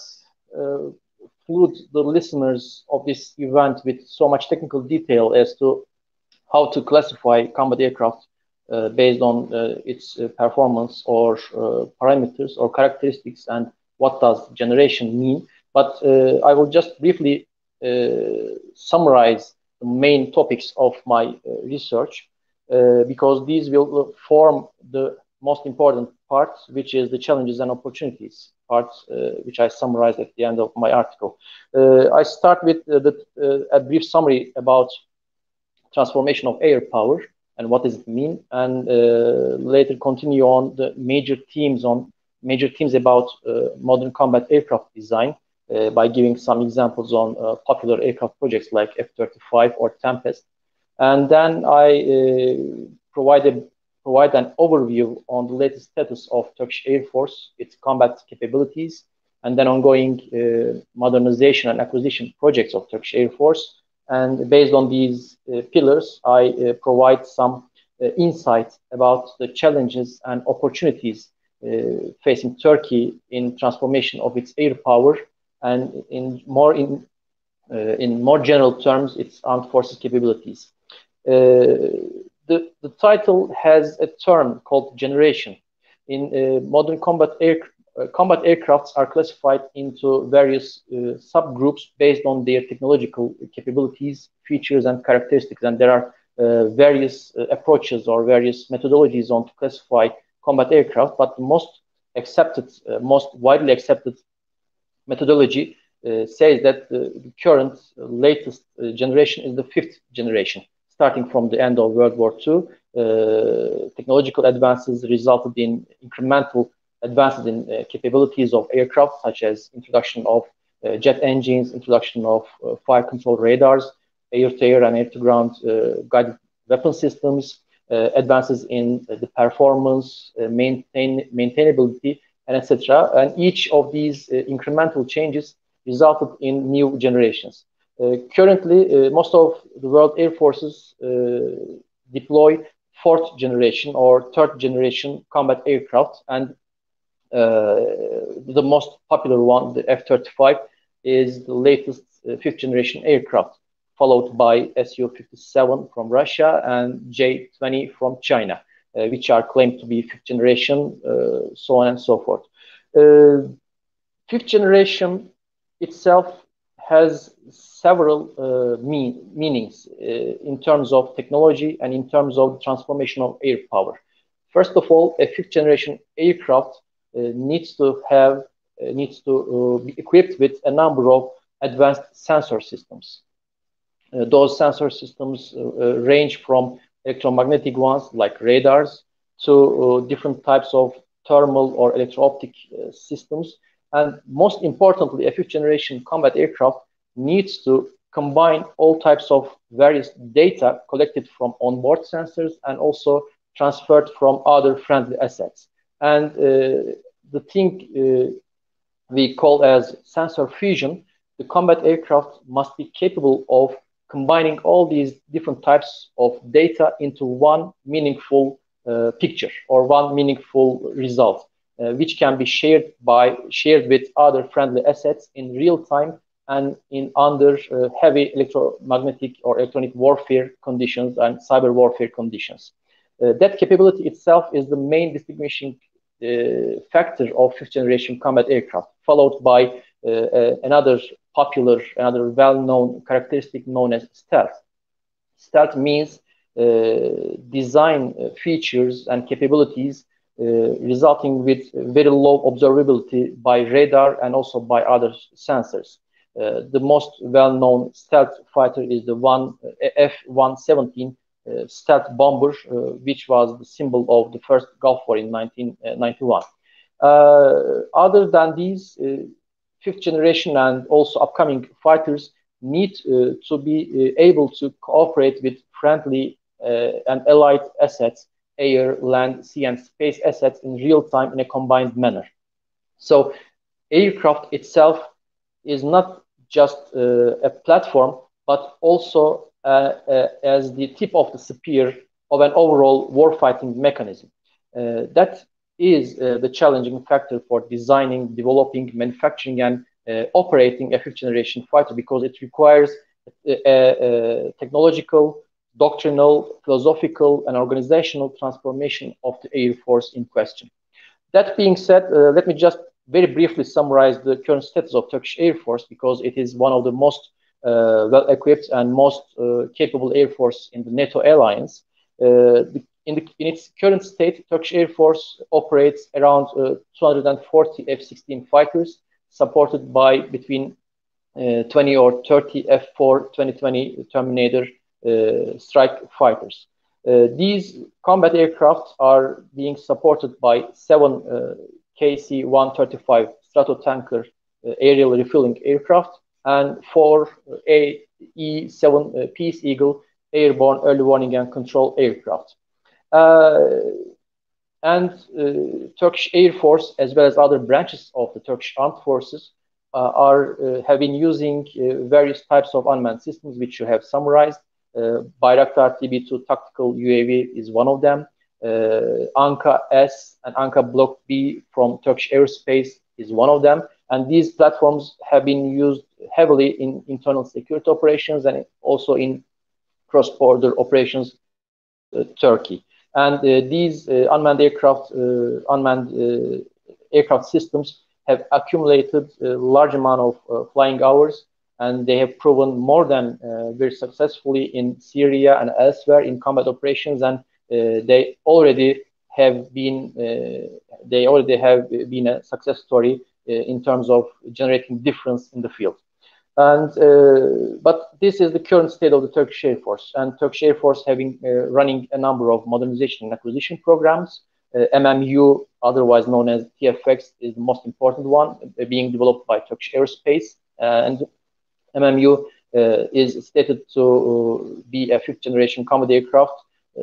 flood the listeners of this event with so much technical detail as to how to classify combat aircraft based on its performance or parameters or characteristics, and what does generation mean. But I will just briefly summarize the main topics of my research, because these will form the most important part, which is the challenges and opportunities part, which I summarized at the end of my article. I start with a brief summary about transformation of air power and what does it mean, and later continue on the major themes about modern combat aircraft design, by giving some examples on popular aircraft projects like F-35 or Tempest. And then I provide an overview on the latest status of Turkish Air Force, its combat capabilities, and then ongoing modernization and acquisition projects of Turkish Air Force. And based on these pillars, I provide some insight about the challenges and opportunities facing Turkey in transformation of its air power, and in more general terms, its armed forces capabilities. The title has a term called generation. In modern combat aircrafts are classified into various subgroups based on their technological capabilities, features, and characteristics. And there are various approaches or various methodologies on to classify combat aircraft, but the most widely accepted methodology says that the current latest generation is the fifth generation. Starting from the end of World War II, technological advances resulted in incremental advances in capabilities of aircraft, such as introduction of jet engines, introduction of fire control radars, air-to-air and air-to-ground guided weapon systems, advances in the performance, maintainability, and etc. And each of these incremental changes resulted in new generations. Currently, most of the world air forces deploy fourth generation or third generation combat aircraft, and the most popular one, the F-35, is the latest fifth generation aircraft, followed by Su-57 from Russia and J-20 from China, which are claimed to be fifth generation, so on and so forth. Fifth generation itself has several meanings in terms of technology and in terms of transformation of air power. First of all, a fifth generation aircraft needs to be equipped with a number of advanced sensor systems. Those sensor systems range from electromagnetic ones like radars to different types of thermal or electro-optic systems. And most importantly, a fifth generation combat aircraft needs to combine all types of various data collected from onboard sensors and also transferred from other friendly assets. And the thing we call as sensor fusion, the combat aircraft must be capable of combining all these different types of data into one meaningful picture or one meaningful result, which can be shared with other friendly assets in real time and in under heavy electromagnetic or electronic warfare conditions and cyber warfare conditions. That capability itself is the main distinguishing factor of fifth generation combat aircraft, followed by another well-known characteristic known as stealth. Stealth means design features and capabilities resulting with very low observability by radar and also by other sensors. The most well-known stealth fighter is the F-117 stealth bomber, which was the symbol of the first Gulf War in 1991. Other than these, fifth generation and also upcoming fighters need to be able to cooperate with friendly and allied assets, air, land, sea, and space assets in real time in a combined manner. So aircraft itself is not just a platform, but also as the tip of the spear of an overall warfighting mechanism. That is the challenging factor for designing, developing, manufacturing, and operating a fifth generation fighter, because it requires a technological, doctrinal, philosophical, and organizational transformation of the Air Force in question. That being said, let me just very briefly summarize the current status of Turkish Air Force, because it is one of the most well-equipped and most capable Air Force in the NATO alliance. In its current state, Turkish Air Force operates around 240 F-16 fighters, supported by between 20 or 30 F-4 2020 Terminator strike fighters. These combat aircraft are being supported by 7 KC-135 Stratotanker aerial refueling aircraft and 4 AE-7 Peace Eagle airborne early warning and control aircraft. Turkish Air Force, as well as other branches of the Turkish Armed Forces, have been using various types of unmanned systems, which you have summarized. Bayraktar TB2 tactical UAV is one of them. Anka-S and Anka Block B from Turkish Aerospace is one of them. And these platforms have been used heavily in internal security operations and also in cross-border operations Turkey. And these unmanned aircraft systems have accumulated a large amount of flying hours, and they have proven more than very successfully in Syria and elsewhere in combat operations, and they already have been a success story in terms of generating difference in the field. And but this is the current state of the Turkish Air Force, and Turkish Air Force having running a number of modernization and acquisition programs. MMU, otherwise known as TFX, is the most important one, being developed by Turkish Aerospace, and MMU is stated to be a fifth generation combat aircraft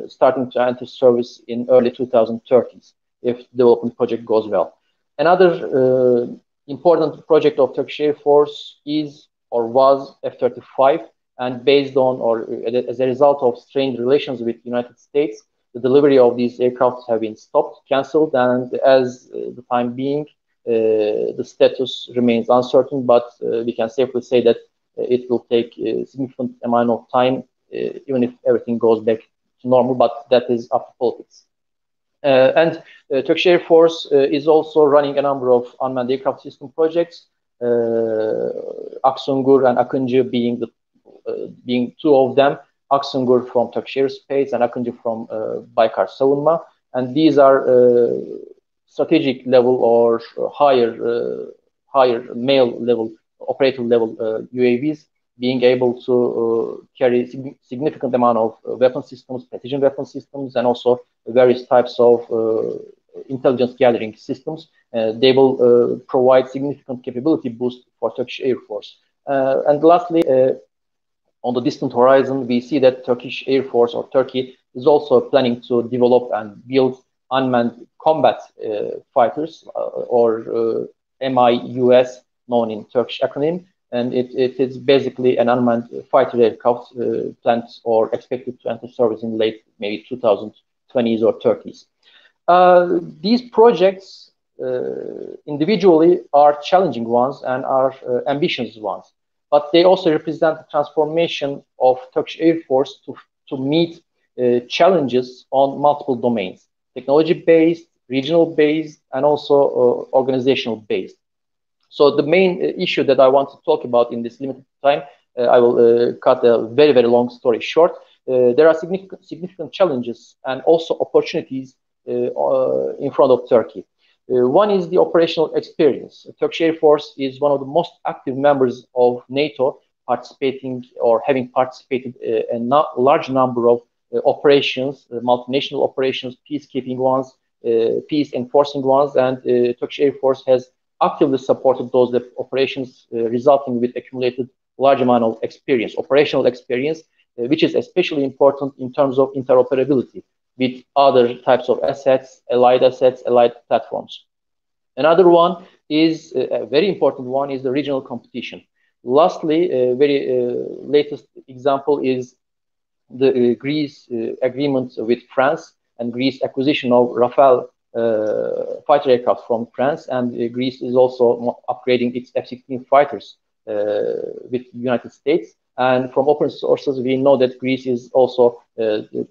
starting to enter service in early 2030s if the development project goes well. Another important project of Turkish Air Force is or was F-35, and based on or as a result of strained relations with the United States, the delivery of these aircraft have been stopped, cancelled, and as the time being, the status remains uncertain, but we can safely say that it will take a significant amount of time, even if everything goes back to normal, but that is up to politics. Turkish Air Force is also running a number of unmanned aircraft system projects, Aksungur and Akıncı being two of them. Aksungur from Turkish Aerospace and Akıncı from Baykar Savunma, and these are strategic level or higher male level, operator level UAVs, being able to carry significant amount of weapon systems, precision weapon systems, and also various types of intelligence gathering systems. They will provide significant capability boost for Turkish Air Force. And lastly, on the distant horizon, we see that Turkish Air Force or Turkey is also planning to develop and build unmanned combat fighters or MIUS, known in Turkish acronym, and it is basically an unmanned fighter aircraft planned or expected to enter service in late maybe 2020s or 30s. These projects individually are challenging ones and are ambitious ones, but they also represent the transformation of Turkish Air Force to meet challenges on multiple domains: technology-based, regional-based, and also organizational-based. So the main issue that I want to talk about in this limited time, I will cut a very, very long story short. There are significant challenges and also opportunities in front of Turkey. One is the operational experience. The Turkish Air Force is one of the most active members of NATO, participating or having participated in a large number of operations, multinational operations, peacekeeping ones, peace enforcing ones, and Turkish Air Force has actively supported those operations, resulting with accumulated large amount of experience, operational experience, which is especially important in terms of interoperability with other types of assets, allied platforms. Another one is, a very important one, is the regional competition. Lastly, a very latest example is the Greece agreement with France and Greece acquisition of Rafale fighter aircraft from France, and Greece is also upgrading its F-16 fighters with the United States. And from open sources, we know that Greece is also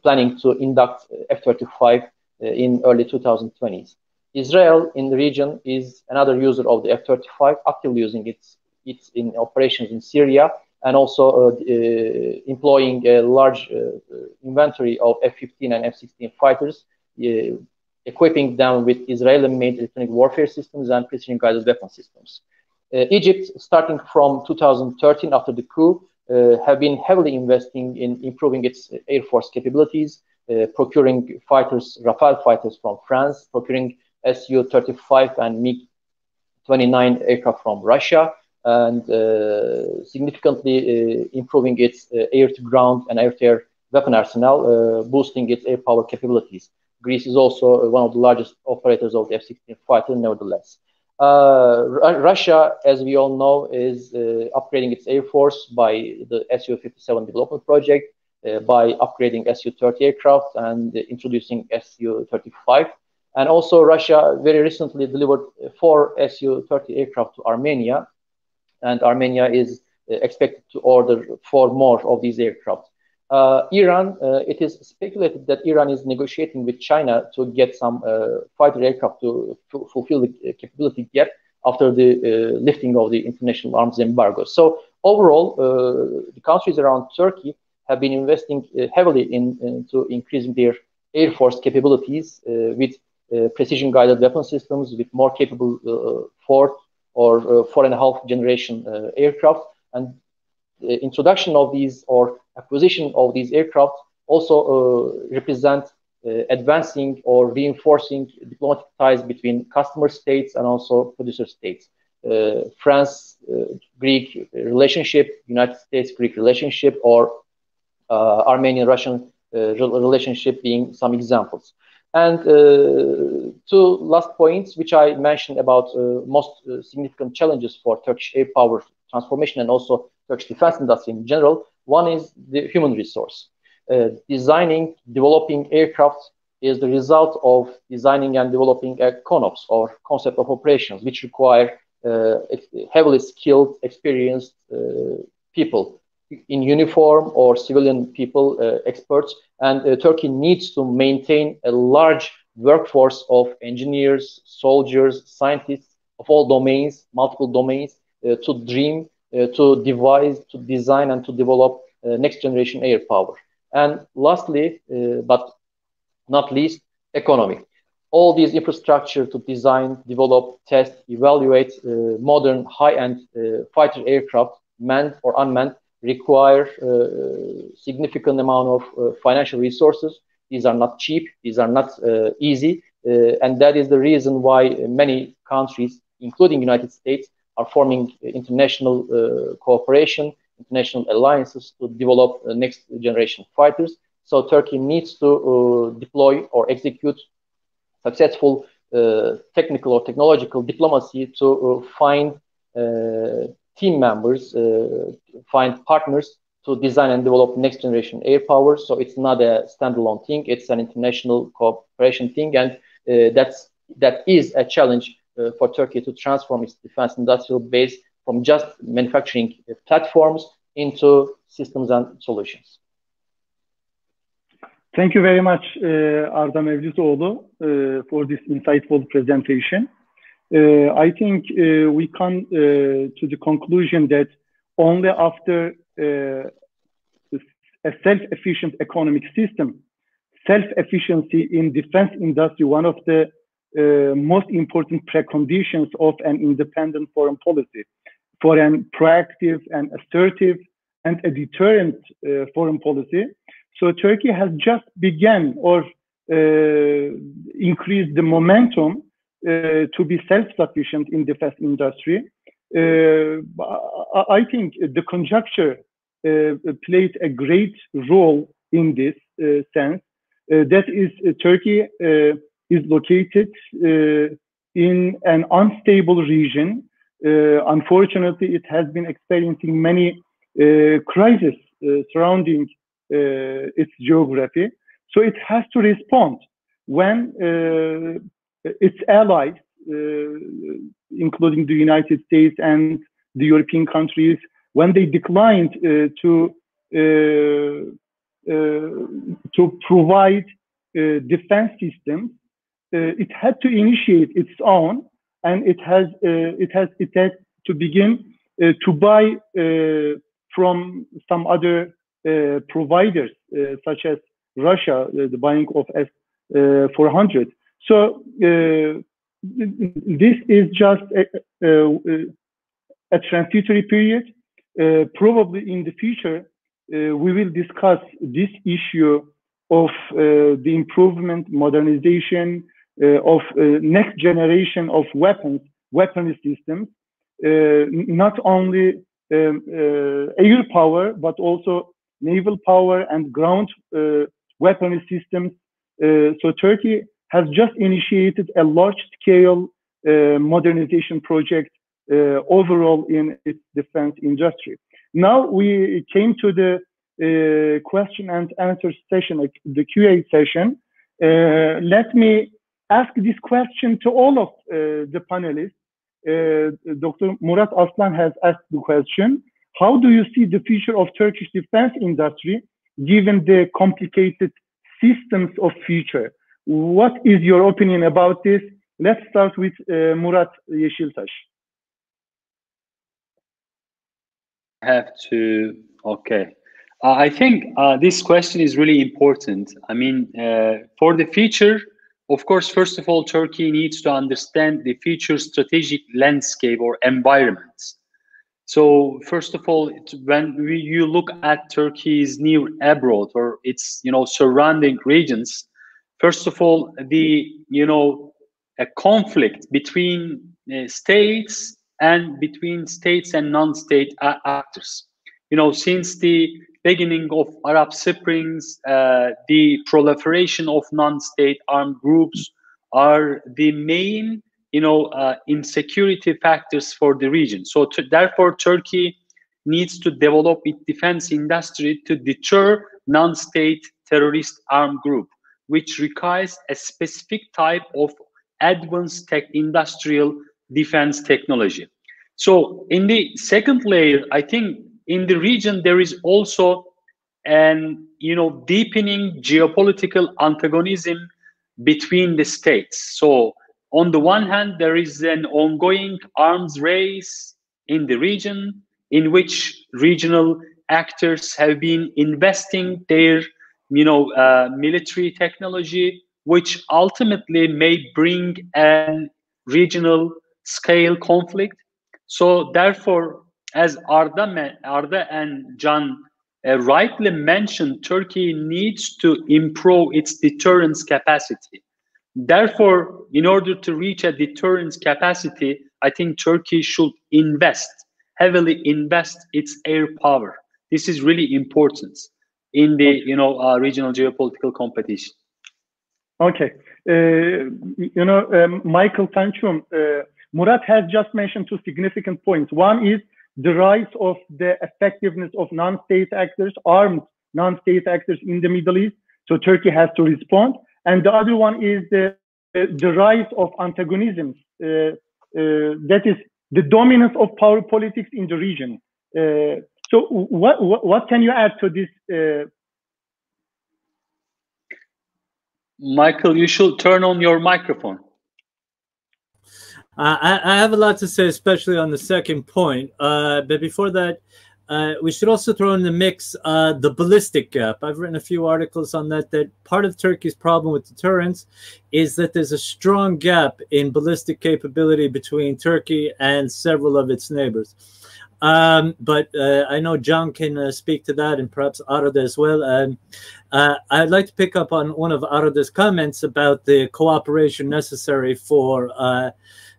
planning to induct F-35 in early 2020s. Israel in the region is another user of the F-35, actively using its in operations in Syria, and also employing a large inventory of F-15 and F-16 fighters, equipping them with Israeli-made electronic warfare systems and precision-guided weapon systems. Egypt, starting from 2013 after the coup, have been heavily investing in improving its air force capabilities, procuring fighters, Rafale fighters from France, procuring Su-35 and MiG-29 aircraft from Russia, and significantly improving its air-to-ground and air-to-air weapon arsenal, boosting its air power capabilities. Greece is also one of the largest operators of the F-16 fighter, nevertheless. Russia, as we all know, is upgrading its air force by the Su-57 development project, by upgrading Su-30 aircraft and introducing Su-35. And also Russia very recently delivered 4 Su-30 aircraft to Armenia, and Armenia is expected to order 4 more of these aircraft. Iran, it is speculated that Iran is negotiating with China to get some fighter aircraft to fulfill the capability gap after the lifting of the international arms embargo. So overall, the countries around Turkey have been investing heavily into increasing their air force capabilities with precision-guided weapon systems, with more capable 4th or 4.5 generation aircraft. And the introduction of these or acquisition of these aircraft also represent advancing or reinforcing diplomatic ties between customer states and also producer states. France-Greek relationship, United States-Greek relationship, or Armenian-Russian relationship being some examples. And 2 last points, which I mentioned about most significant challenges for Turkish air power transformation and also Turkish defense industry in general. One is the human resource. Designing, developing aircraft is the result of designing and developing a CONOPS, or concept of operations, which require heavily skilled, experienced people in uniform or civilian people, experts. And Turkey needs to maintain a large workforce of engineers, soldiers, scientists of all domains, multiple domains, to dream, to devise, to design, and to develop next generation air power. And lastly, but not least, economy. All these infrastructure to design, develop, test, evaluate modern high-end fighter aircraft, manned or unmanned, require significant amount of financial resources. These are not cheap, these are not easy, and that is the reason why many countries, including United States, are forming international cooperation, international alliances to develop next generation fighters. So Turkey needs to deploy or execute successful technical or technological diplomacy to find team members, find partners to design and develop next generation air power. So it's not a standalone thing, it's an international cooperation thing, and that is a challenge for Turkey to transform its defense industrial base from just manufacturing platforms into systems and solutions. Thank you very much, Arda Mevlütoğlu, for this insightful presentation. I think we come to the conclusion that only after a self-efficient economic system, self-efficiency in defense industry, one of the most important preconditions of an independent foreign policy, for an proactive and assertive and a deterrent foreign policy. So Turkey has just begun or increased the momentum to be self-sufficient in defense industry. I think the conjuncture played a great role in this sense. That is, Turkey is located in an unstable region. Unfortunately, it has been experiencing many crises surrounding its geography. So it has to respond when its allies, including the United States and the European countries, when they declined to provide defense systems, it had to initiate its own, and it has to begin to buy from some other providers, such as Russia, the buying of S-400. So this is just a transitory period. Probably in the future, we will discuss this issue of the improvement, modernization of next generation of weaponry systems, not only air power, but also naval power and ground weaponry systems. So Turkey has just initiated a large-scale modernization project overall in its defense industry. Now we came to the question and answer session, the QA session. Let me ask this question to all of the panelists. Dr. Murat Aslan has asked the question: how do you see the future of Turkish defense industry given the complicated systems of future? What is your opinion about this? Let's start with Murat Yeşiltaş. Okay. I think this question is really important. I mean, for the future, of course, first of all, Turkey needs to understand the future strategic landscape or environment. So first of all, when you look at Turkey's near abroad or its surrounding regions, first of all, a conflict between states and between states and non-state actors. Since the beginning of Arab Springs, the proliferation of non-state armed groups are the main, insecurity factors for the region. So therefore, Turkey needs to develop its defense industry to deter non-state terrorist armed group, which requires a specific type of advanced industrial defense technology. So in the second layer, I think in the region there is also an deepening geopolitical antagonism between the states. So on the one hand, there is an ongoing arms race in the region in which regional actors have been investing their military technology, which ultimately may bring a regional scale conflict. So therefore, as Arda and Can rightly mentioned, Turkey needs to improve its deterrence capacity. Therefore, in order to reach a deterrence capacity, I think Turkey should heavily invest its air power. This is really important in the regional geopolitical competition. Okay, Michaël Tanchum, Murat has just mentioned two significant points. One is the rise of the effectiveness of non-state actors, armed non-state actors in the Middle East. So Turkey has to respond. And the other one is the rise of antagonisms. That is the dominance of power politics in the region. So what can you add to this? Michael, you should turn on your microphone. I have a lot to say, especially on the second point. But before that, we should also throw in the mix the ballistic gap. I've written a few articles on that, that part of Turkey's problem with deterrence is that there's a strong gap in ballistic capability between Turkey and several of its neighbors. But I know John can speak to that, and perhaps Arda as well. I'd like to pick up on one of Arda's comments about the cooperation necessary for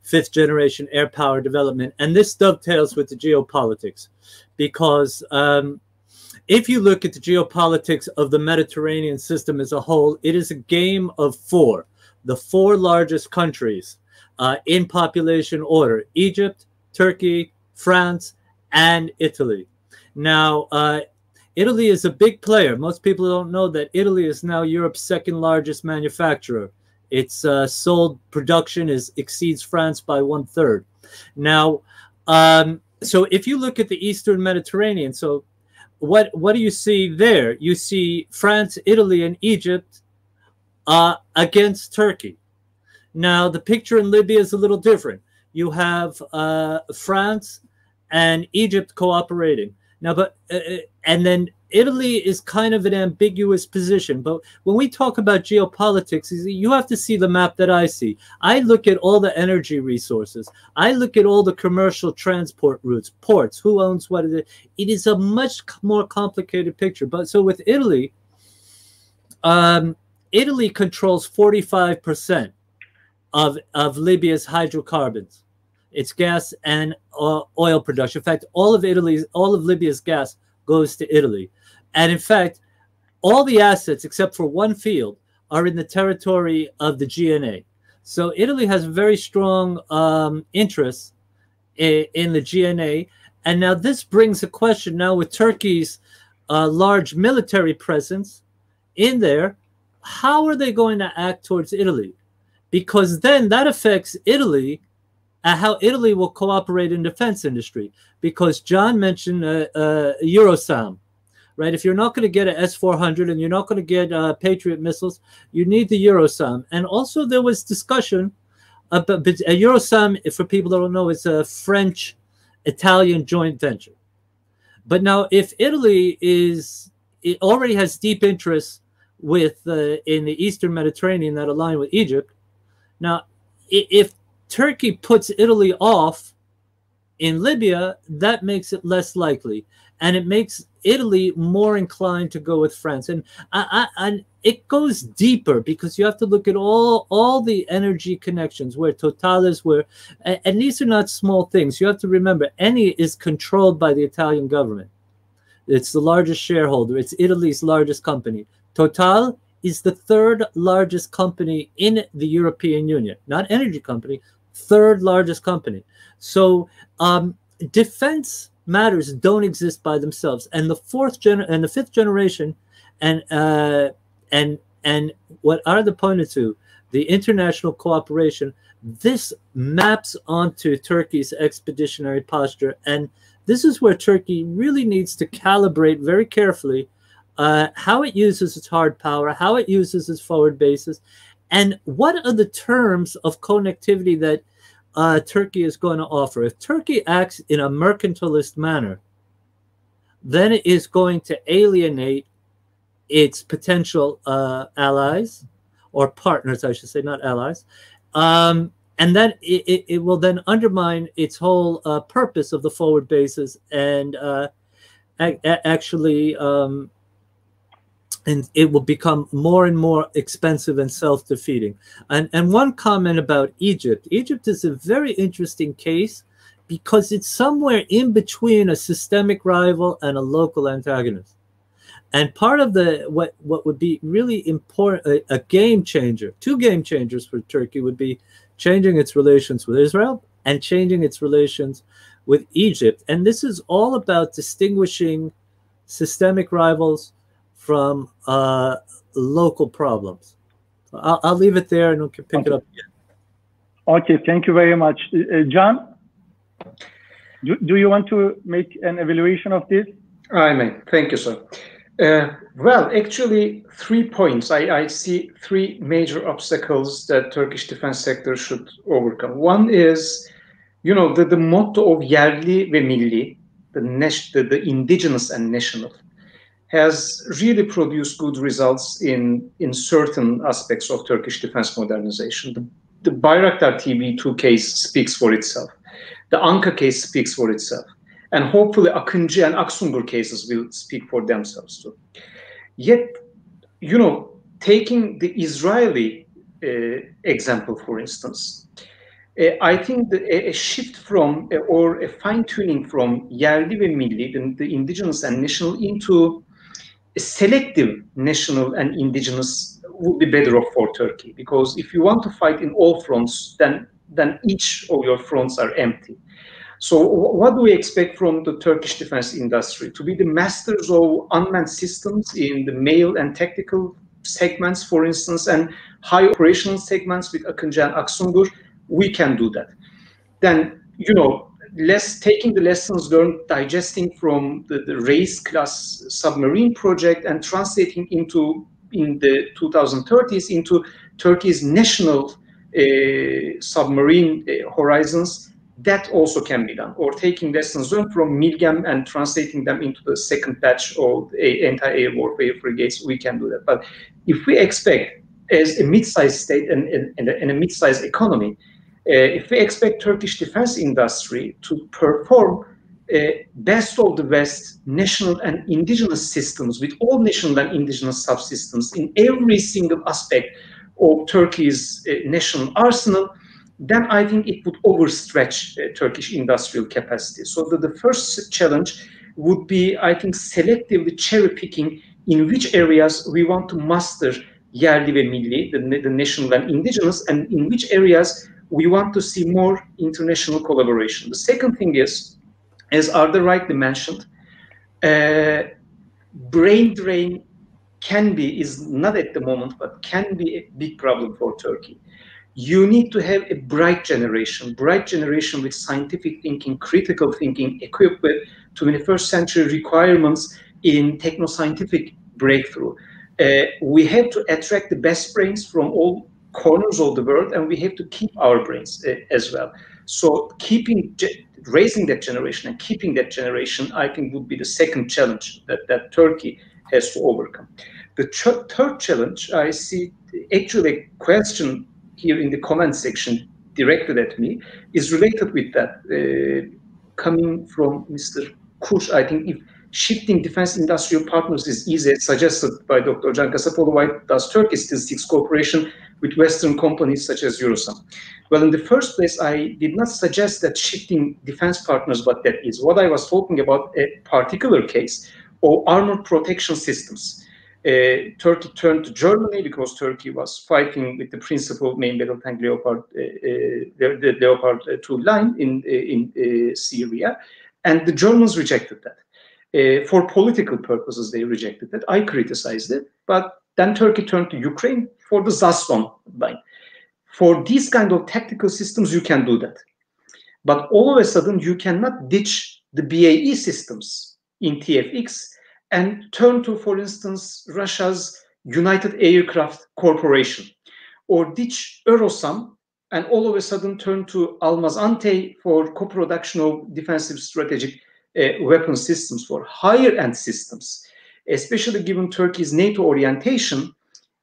fifth generation air power development. And this dovetails with the geopolitics, because if you look at the geopolitics of the Mediterranean system as a whole, it is a game of four. The four largest countries in population order: Egypt, Turkey, France, and Italy. Now, Italy is a big player. Most people don't know that Italy is now Europe's second largest manufacturer. Its sold production exceeds France by 1/3. Now, so if you look at the Eastern Mediterranean, so what do you see there? You see France, Italy, and Egypt against Turkey. Now, the picture in Libya is a little different. You have France and Egypt cooperating. Now, and then Italy is kind of an ambiguous position. But when we talk about geopolitics, you have to see the map that I see. I look at all the energy resources. I look at all the commercial transport routes, ports, who owns what. It is a much more complicated picture. But so with Italy, Italy controls 45% of Libya's hydrocarbons. It's gas and oil production. In fact, all of Libya's gas goes to Italy. And in fact, all the assets except for one field are in the territory of the GNA. So Italy has very strong interests in the GNA. And now this brings a question now with Turkey's large military presence in there. How are they going to act towards Italy? Because then that affects Italy, how Italy will cooperate in defense industry. Because John mentioned Eurosam, right? If you're not going to get an S-400 and you're not going to get Patriot missiles, you need the Eurosam. And also there was discussion about Eurosam, for people that don't know, it's a French-Italian joint venture. But now if Italy it already has deep interests with in the Eastern Mediterranean that align with Egypt. Now, if Turkey puts Italy off in Libya, that makes it less likely, and it makes Italy more inclined to go with France. And it goes deeper because you have to look at all the energy connections, where Total is, and these are not small things. You have to remember, Eni is controlled by the Italian government. It's the largest shareholder. It's Italy's largest company. Total is the third largest company in the European Union, not energy company, third largest company. So defense matters don't exist by themselves. And the fifth generation, and what Arda pointed to, the international cooperation, this maps onto Turkey's expeditionary posture. And this is where Turkey really needs to calibrate very carefully how it uses its hard power, how it uses its forward bases, and what are the terms of connectivity that Turkey is going to offer. If Turkey acts in a mercantilist manner, then it is going to alienate its potential allies, or partners, I should say, not allies. And then it will then undermine its whole purpose of the forward bases, and actually and it will become more and more expensive and self-defeating. And one comment about Egypt. Egypt is a very interesting case because it's somewhere in between a systemic rival and a local antagonist. And part of what would be really important, a game changer, two game changers for Turkey would be changing its relations with Israel and changing its relations with Egypt. And this is all about distinguishing systemic rivals from local problems. I'll leave it there and we can pick it up again. Okay, thank you very much. John, do you want to make an evaluation of this? I may. Thank you, sir. Well, actually, 3 points. I see 3 major obstacles that Turkish defense sector should overcome. One is, the motto of yerli ve milli, the indigenous and national, has really produced good results in certain aspects of Turkish defense modernization. The Bayraktar TB2 case speaks for itself. The Anka case speaks for itself. And hopefully Akıncı and Aksungur cases will speak for themselves too. Yet, you know, taking the Israeli example, for instance, I think a shift from or a fine-tuning from yerli ve milli, the indigenous and national, into a selective national and indigenous would be better off for Turkey, because if you want to fight in all fronts, then each of your fronts are empty. So what do we expect from the Turkish defense industry? To be the masters of unmanned systems in the mail and tactical segments, for instance, and high operational segments with Akıncı and Aksungur? We can do that. Then, you know, taking the lessons learned, digesting from the race class submarine project and translating into, in the 2030s, into Turkey's national submarine horizons, that also can be done. Or taking lessons learned from Milgem and translating them into the second batch of anti-air warfare frigates, we can do that. But if we expect, as a mid-sized state and a mid-sized economy, if we expect Turkish defense industry to perform best of the West national and indigenous systems with all national and indigenous subsystems in every single aspect of Turkey's national arsenal, then I think it would overstretch Turkish industrial capacity. So the first challenge would be, I think, selectively cherry-picking in which areas we want to master yerli ve milli, the national and indigenous, and in which areas we want to see more international collaboration. The second thing is, as Arda rightly mentioned, brain drain is not at the moment, but can be a big problem for Turkey. You need to have a bright generation with scientific thinking, critical thinking, equipped with 21st century requirements in techno-scientific breakthrough. We have to attract the best brains from all corners of the world, and we have to keep our brains as well. So raising that generation and keeping that generation, I think, would be the second challenge that Turkey has to overcome. The third challenge, I see actually a question here in the comment section directed at me, is related with that, coming from Mr. Kuş. I think if shifting defense industrial partners is easy, as suggested by Dr. Can Kasapoğlu, why does Turkey still seek cooperation with Western companies such as Eurosam? Well, in the first place, I did not suggest that shifting defense partners, but that is what I was talking about, a particular case of armored protection systems. Turkey turned to Germany because Turkey was fighting with the principal main battle tank Leopard, the Leopard 2 line in Syria, and the Germans rejected that. For political purposes, they rejected it. I criticized it, but then Turkey turned to Ukraine for the Zaston line. For these kind of tactical systems, you can do that. But all of a sudden, you cannot ditch the BAE systems in TFX and turn to, for instance, Russia's United Aircraft Corporation, or ditch Eurosam and all of a sudden turn to Almaz-Antey for co-production of defensive strategic weapon systems for higher-end systems. Especially given Turkey's NATO orientation,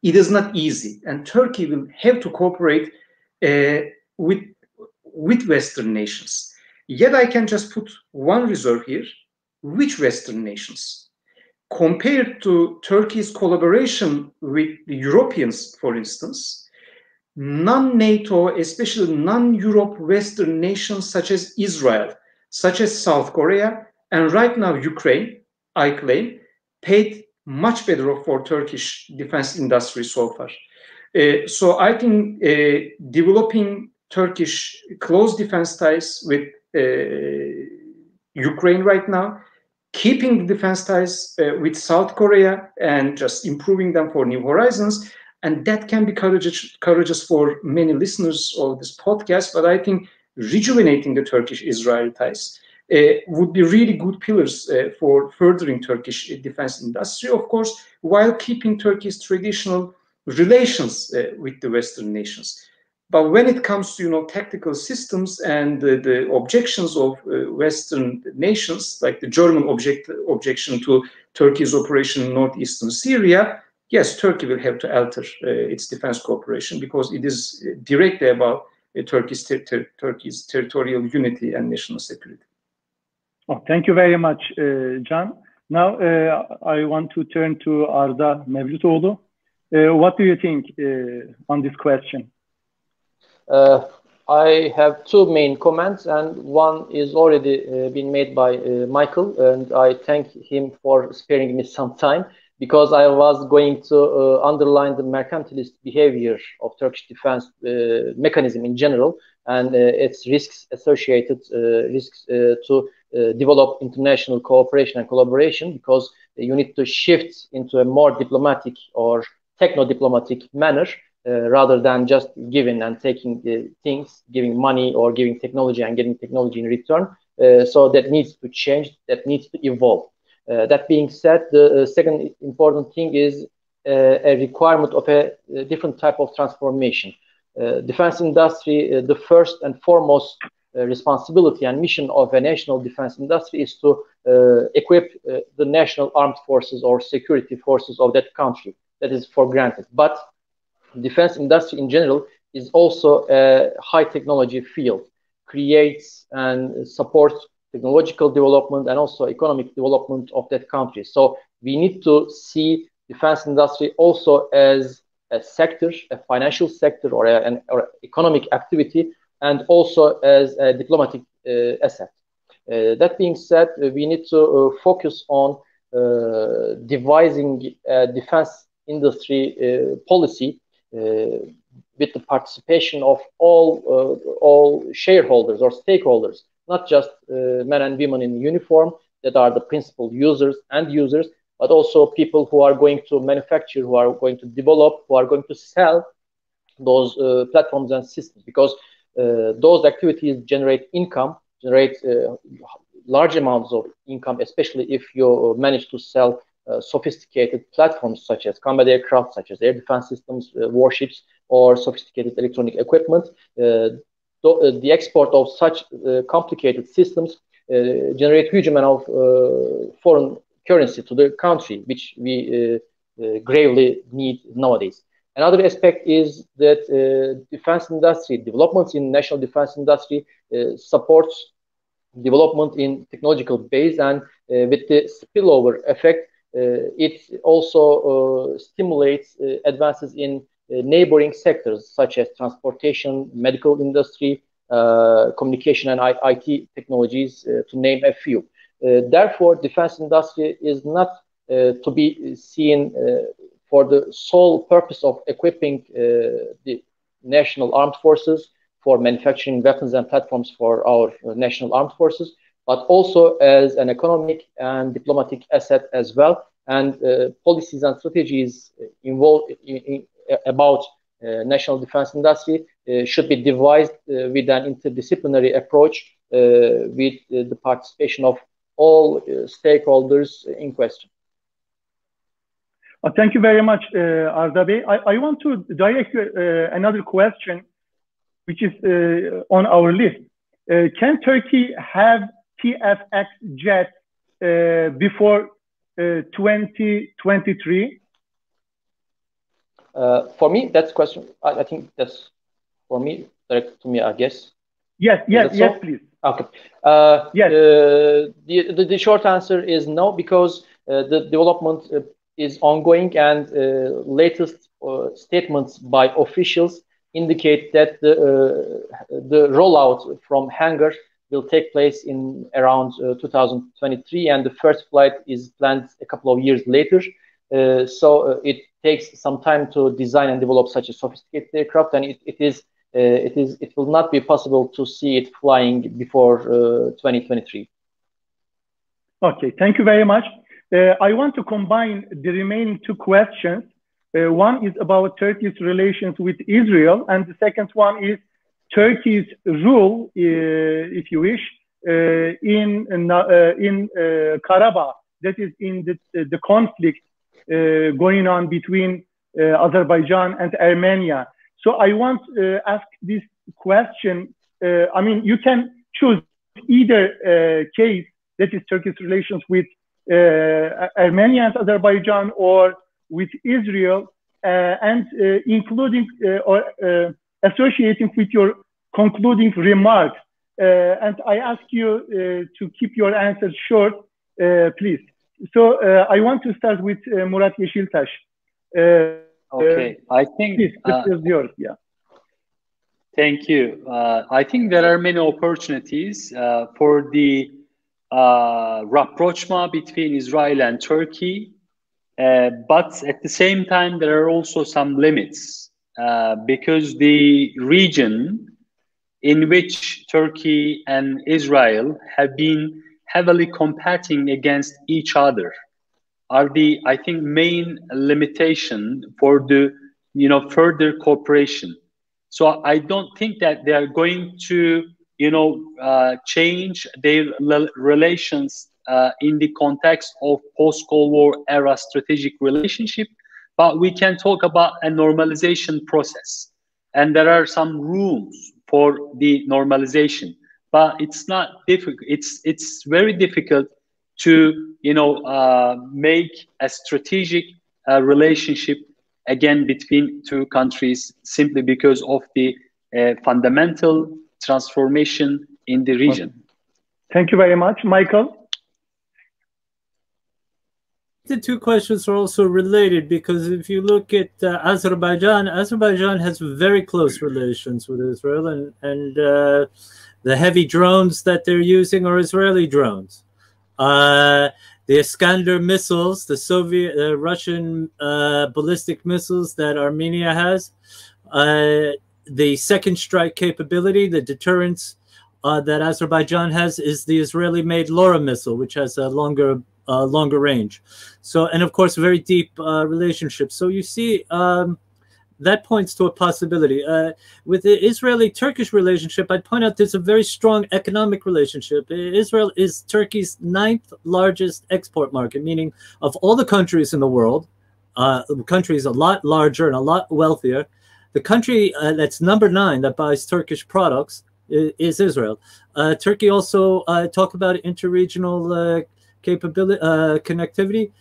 it is not easy, and Turkey will have to cooperate with Western nations. Yet I can just put one reserve here. Which Western nations? Compared to Turkey's collaboration with the Europeans, for instance, non-NATO, especially non-Europe Western nations such as Israel, such as South Korea, and right now Ukraine, I claim, paid much better off for Turkish defense industry so far. So I think developing Turkish close defense ties with Ukraine right now, keeping defense ties with South Korea and just improving them for new horizons, and that can be courageous for many listeners of this podcast, but I think rejuvenating the Turkish-Israeli ties would be really good pillars for furthering Turkish defense industry, of course, while keeping Turkey's traditional relations with the Western nations. But when it comes to tactical systems and the objections of Western nations, like the German objection to Turkey's operation in northeastern Syria, yes, Turkey will have to alter its defense cooperation because it is directly about Turkey's territorial unity and national security. Oh, thank you very much, Can. Now I want to turn to Arda Mevlütoğlu. What do you think on this question? I have two main comments, and one is already been made by Michael, and I thank him for sparing me some time because I was going to underline the mercantilist behavior of Turkish defense mechanism in general and its risks associated risks to develop international cooperation and collaboration, because you need to shift into a more diplomatic or techno-diplomatic manner rather than just giving and taking things, giving money or giving technology and getting technology in return. So that needs to change, that needs to evolve. That being said, the second important thing is a requirement of a different type of transformation. Defense industry, the first and foremost responsibility and mission of a national defense industry is to equip the national armed forces or security forces of that country. That is for granted. But defense industry in general is also a high technology field, creates and supports technological development and also economic development of that country. So we need to see defense industry also as a sector, a financial sector or an economic activity, and also as a diplomatic asset. That being said, we need to focus on devising a defense industry policy with the participation of all shareholders or stakeholders, not just men and women in uniform that are the principal users, but also people who are going to manufacture, who are going to develop, who are going to sell those platforms and systems, because those activities generate income, generate large amounts of income, especially if you manage to sell sophisticated platforms such as combat aircraft, such as air defense systems, warships, or sophisticated electronic equipment. The export of such complicated systems generate huge amount of foreign currency to the country, which we gravely need nowadays. Another aspect is that defense industry, developments in national defense industry supports development in technological base, and with the spillover effect, it also stimulates advances in neighboring sectors such as transportation, medical industry, communication and IT technologies, to name a few. Therefore, defense industry is not to be seen for the sole purpose of equipping the national armed forces, for manufacturing weapons and platforms for our national armed forces, but also as an economic and diplomatic asset as well. And policies and strategies involved about national defense industry should be devised with an interdisciplinary approach with the participation of all stakeholders in question. Thank you very much, Arda Bey. I want to direct another question, which is on our list. Can Turkey have TFX jets before 2023? For me, that's question. I think that's for me, directed to me, I guess. Yes, please. Okay. Yes. The short answer is no, because the development is ongoing, and latest statements by officials indicate that the rollout from hangar will take place in around 2023, and the first flight is planned a couple of years later. So it takes some time to design and develop such a sophisticated aircraft, and it will not be possible to see it flying before 2023. Okay, thank you very much. I want to combine the remaining two questions. One is about Turkey's relations with Israel, and the second one is Turkey's role, if you wish, in Karabakh, that is in the conflict going on between Azerbaijan and Armenia. So I want to ask this question. I mean, you can choose either case, that is Turkey's relations with Armenia and Azerbaijan, or with Israel, and including or associating with your concluding remarks. And I ask you to keep your answers short, please. So I want to start with Murat Yeşiltaş. Okay, I think please, this is yours. Yeah. Thank you. I think there are many opportunities for the rapprochement between Israel and Turkey, but at the same time, there are also some limits because the region in which Turkey and Israel have been heavily competing against each other are the, I think, main limitation for the, further cooperation. So I don't think that they are going to, change their relations in the context of post-Cold War era strategic relationship, but we can talk about a normalization process. And there are some rooms for the normalization, but it's not difficult. It's very difficult to, make a strategic relationship again between two countries simply because of the fundamental transformation in the region. Thank you very much. Michael? The two questions are also related because if you look at Azerbaijan has very close relations with Israel, and the heavy drones that they're using are Israeli drones. The Iskander missiles, the Russian ballistic missiles that Armenia has, the second strike capability, the deterrence that Azerbaijan has is the Israeli-made Laura missile, which has a longer range. So, and of course, very deep relationship. So you see, that points to a possibility. With the Israeli-Turkish relationship, I'd point out there's a very strong economic relationship. Israel is Turkey's 9th largest export market, meaning of all the countries in the world, the country is a lot larger and a lot wealthier. The country that's number 9 that buys Turkish products is Israel. Turkey also talk about interregional capability, connectivity.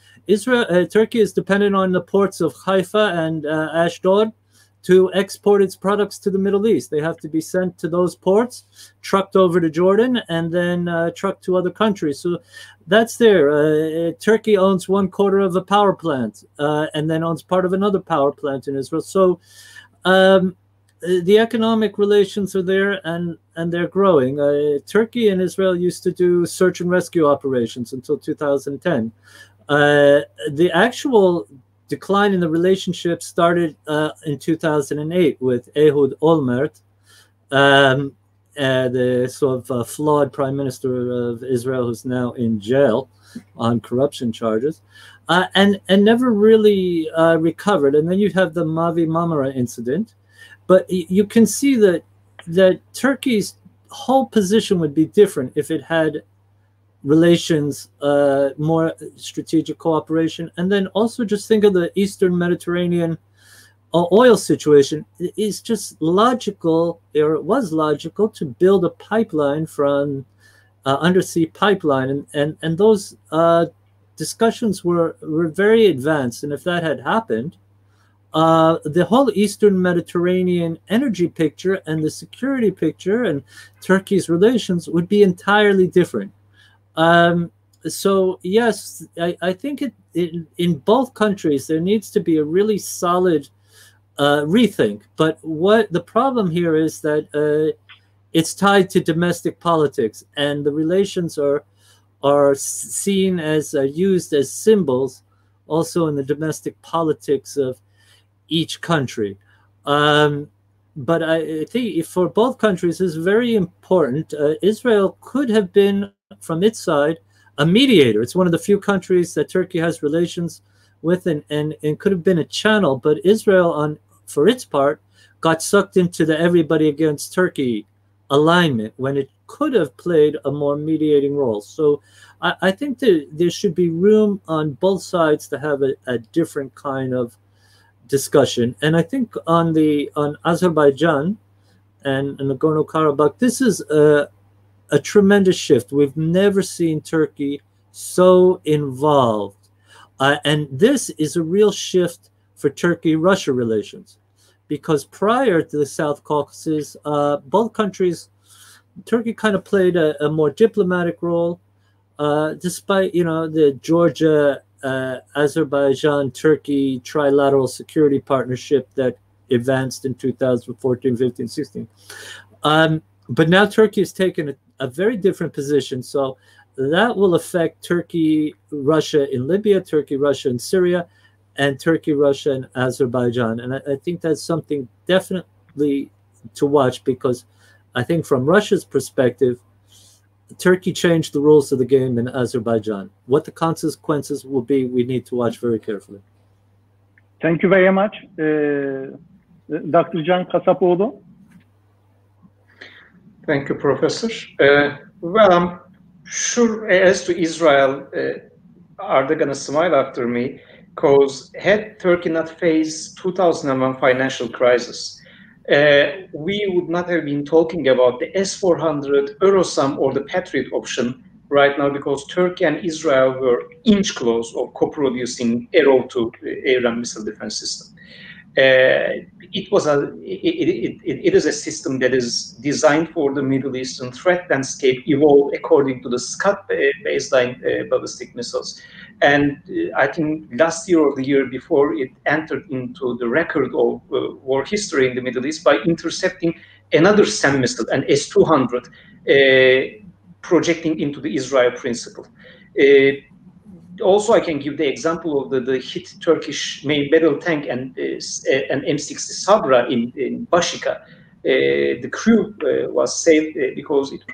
Turkey is dependent on the ports of Haifa and Ashdod to export its products to the Middle East. They have to be sent to those ports, trucked over to Jordan, and then trucked to other countries. So that's there. Turkey owns 1/4 of a power plant and then owns part of another power plant in Israel. So the economic relations are there, and they're growing. Turkey and Israel used to do search and rescue operations until 2010. The actual decline in the relationship started in 2008 with Ehud Olmert, the sort of flawed prime minister of Israel, who's now in jail on corruption charges, and never really recovered. And then you have the Mavi Marmara incident. But you can see that Turkey's whole position would be different if it had relations, more strategic cooperation. And then also just think of the Eastern Mediterranean oil situation. It is just logical, or it was logical, to build a pipeline from undersea pipeline. And those discussions were very advanced. And if that had happened, the whole Eastern Mediterranean energy picture and the security picture and Turkey's relations would be entirely different. So yes, I think in both countries there needs to be a really solid rethink. But what the problem here is that it's tied to domestic politics, and the relations are seen as used as symbols also in the domestic politics of each country. But I think for both countries is very important. Israel could have been, from its side, a mediator. It's one of the few countries that Turkey has relations with, and could have been a channel. But Israel, for its part, got sucked into the everybody against Turkey alignment when it could have played a more mediating role. So I think that there should be room on both sides to have a different kind of discussion. And I think on Azerbaijan and Nagorno-Karabakh, this is a tremendous shift. We've never seen Turkey so involved. And this is a real shift for Turkey-Russia relations, because prior to the South Caucasus, both countries, Turkey kind of played a more diplomatic role, despite, the Georgia, Azerbaijan, Turkey trilateral security partnership that advanced in 2014, 15, 16. But now Turkey has taken a very different position. So that will affect Turkey, Russia in Libya, Turkey, Russia in Syria, and Turkey, Russia, and Azerbaijan. And I think that's something definitely to watch, because I think from Russia's perspective, Turkey changed the rules of the game in Azerbaijan. What the consequences will be, we need to watch very carefully. Thank you very much. Dr. Can Kasapoğlu. Thank you, Professor. Well, I'm sure as to Israel, are going to smile after me, because had Turkey not faced 2001 financial crisis, we would not have been talking about the S-400, Eurosam, or the Patriot option right now, because Turkey and Israel were inch close of co-producing Arrow 2 air and missile defense system. It is a system that is designed for the Middle Eastern threat landscape, evolved according to the Scud baseline ballistic missiles. And I think last year or the year before, it entered into the record of war history in the Middle East by intercepting another SAM missile, an S-200, projecting into the Israel principle. Also, I can give the example of the hit Turkish main battle tank and an M60 Sabra in Bashika. The crew was saved because it.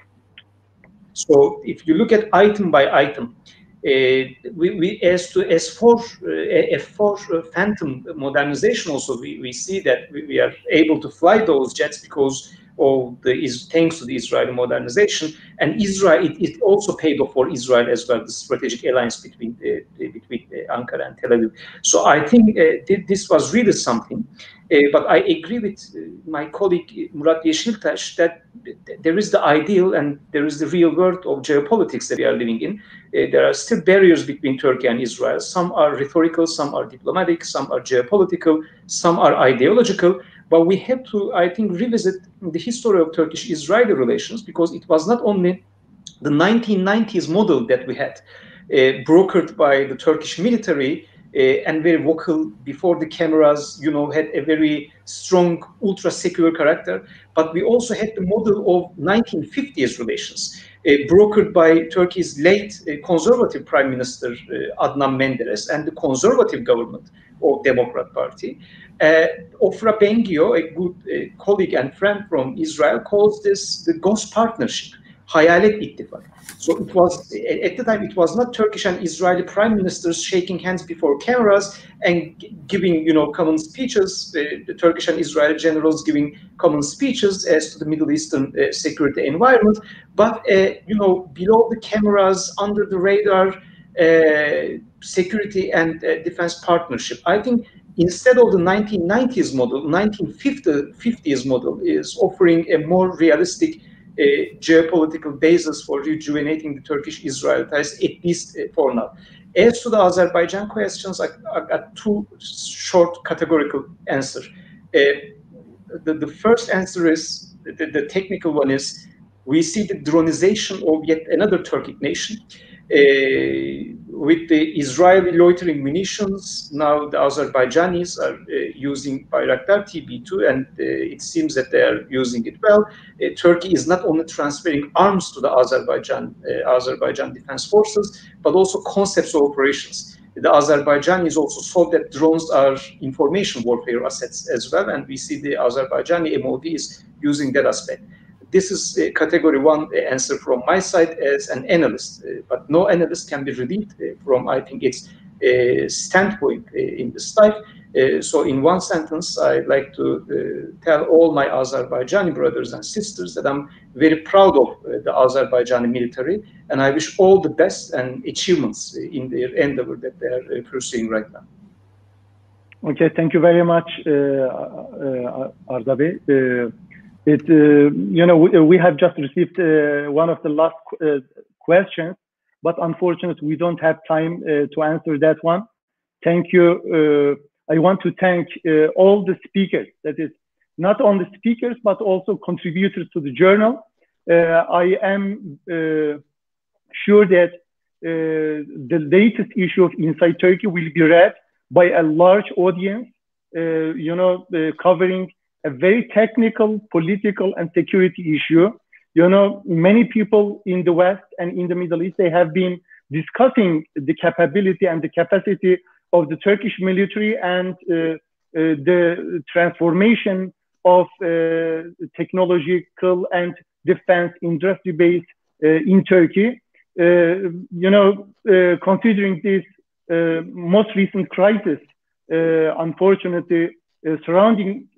So if you look at item by item, as to F4 Phantom modernization, also we see that we are able to fly those jets because of thanks to the Israeli modernization, and Israel it also paid off for Israel as well, the strategic alliance between Ankara and Tel Aviv. So I think this was really something. But I agree with my colleague Murat Yeşiltaş that there is the ideal and there is the real world of geopolitics that we are living in. There are still barriers between Turkey and Israel. Some are rhetorical, some are diplomatic, some are geopolitical, some are ideological. But we have to, I think, revisit the history of Turkish-Israeli relations, because it was not only the 1990s model that we had, brokered by the Turkish military, and very vocal before the cameras, had a very strong, ultra-secular character. But we also had the model of 1950s relations, brokered by Turkey's late conservative Prime Minister Adnan Menderes and the conservative government of Democrat Party. Ofra Bengio, a good colleague and friend from Israel, calls this the ghost partnership, Hayalet İttifak. So it was, at the time, it was not Turkish and Israeli prime ministers shaking hands before cameras and giving, common speeches, the Turkish and Israeli generals giving common speeches as to the Middle Eastern security environment, but, below the cameras, under the radar, security and defense partnership. I think instead of the 1990s model, 1950s model is offering a more realistic geopolitical basis for rejuvenating the Turkish-Israel ties, at least for now. As to the Azerbaijan questions, I got two short categorical answers. The first answer is, the technical one is, we see the dronization of yet another Turkic nation. With the Israeli loitering munitions, now the Azerbaijanis are using Bayraktar TB2, and it seems that they are using it well. Turkey is not only transferring arms to the Azerbaijan Defense Forces, but also concepts of operations. The Azerbaijanis also saw that drones are information warfare assets as well, and we see the Azerbaijani MOD is using that aspect. This is category one answer from my side as an analyst, but no analyst can be relieved from, I think, its standpoint in this type. So in one sentence, I'd like to tell all my Azerbaijani brothers and sisters that I'm very proud of the Azerbaijani military, and I wish all the best and achievements in their endeavor that they are pursuing right now. Okay, thank you very much, Arda Bey. You know, we have just received one of the last questions, but unfortunately, we don't have time to answer that one. Thank you. I want to thank all the speakers, that is, not only speakers, but also contributors to the journal. I am sure that the latest issue of Inside Turkey will be read by a large audience, you know, covering a very technical, political, and security issue. You know, many people in the West and in the Middle East, they have been discussing the capability and the capacity of the Turkish military and the transformation of technological and defense industry base in Turkey. You know, considering this most recent crisis, unfortunately, surrounding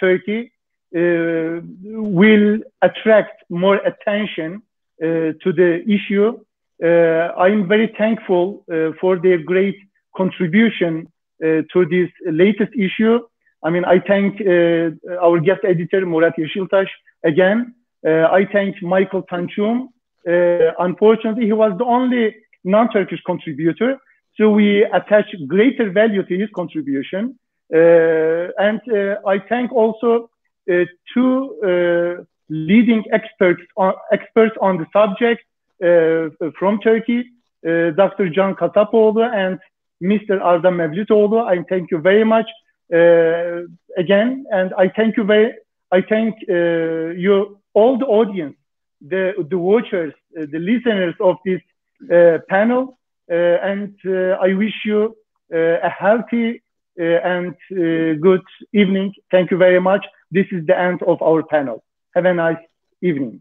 Turkey, will attract more attention to the issue. I'm very thankful for their great contribution to this latest issue. I mean, I thank our guest editor, Murat Yeşiltaş, again. I thank Michaël Tanchum. Unfortunately, he was the only non-Turkish contributor, so we attach greater value to his contribution. And I thank also two leading experts on the subject from Turkey, Dr. Can Kasapoğlu and Mr. Arda Mevlütoğlu. I thank you very much again, and I thank you all the audience, the watchers, the listeners of this panel, and I wish you a healthy and good evening. Thank you very much. This is the end of our panel. Have a nice evening.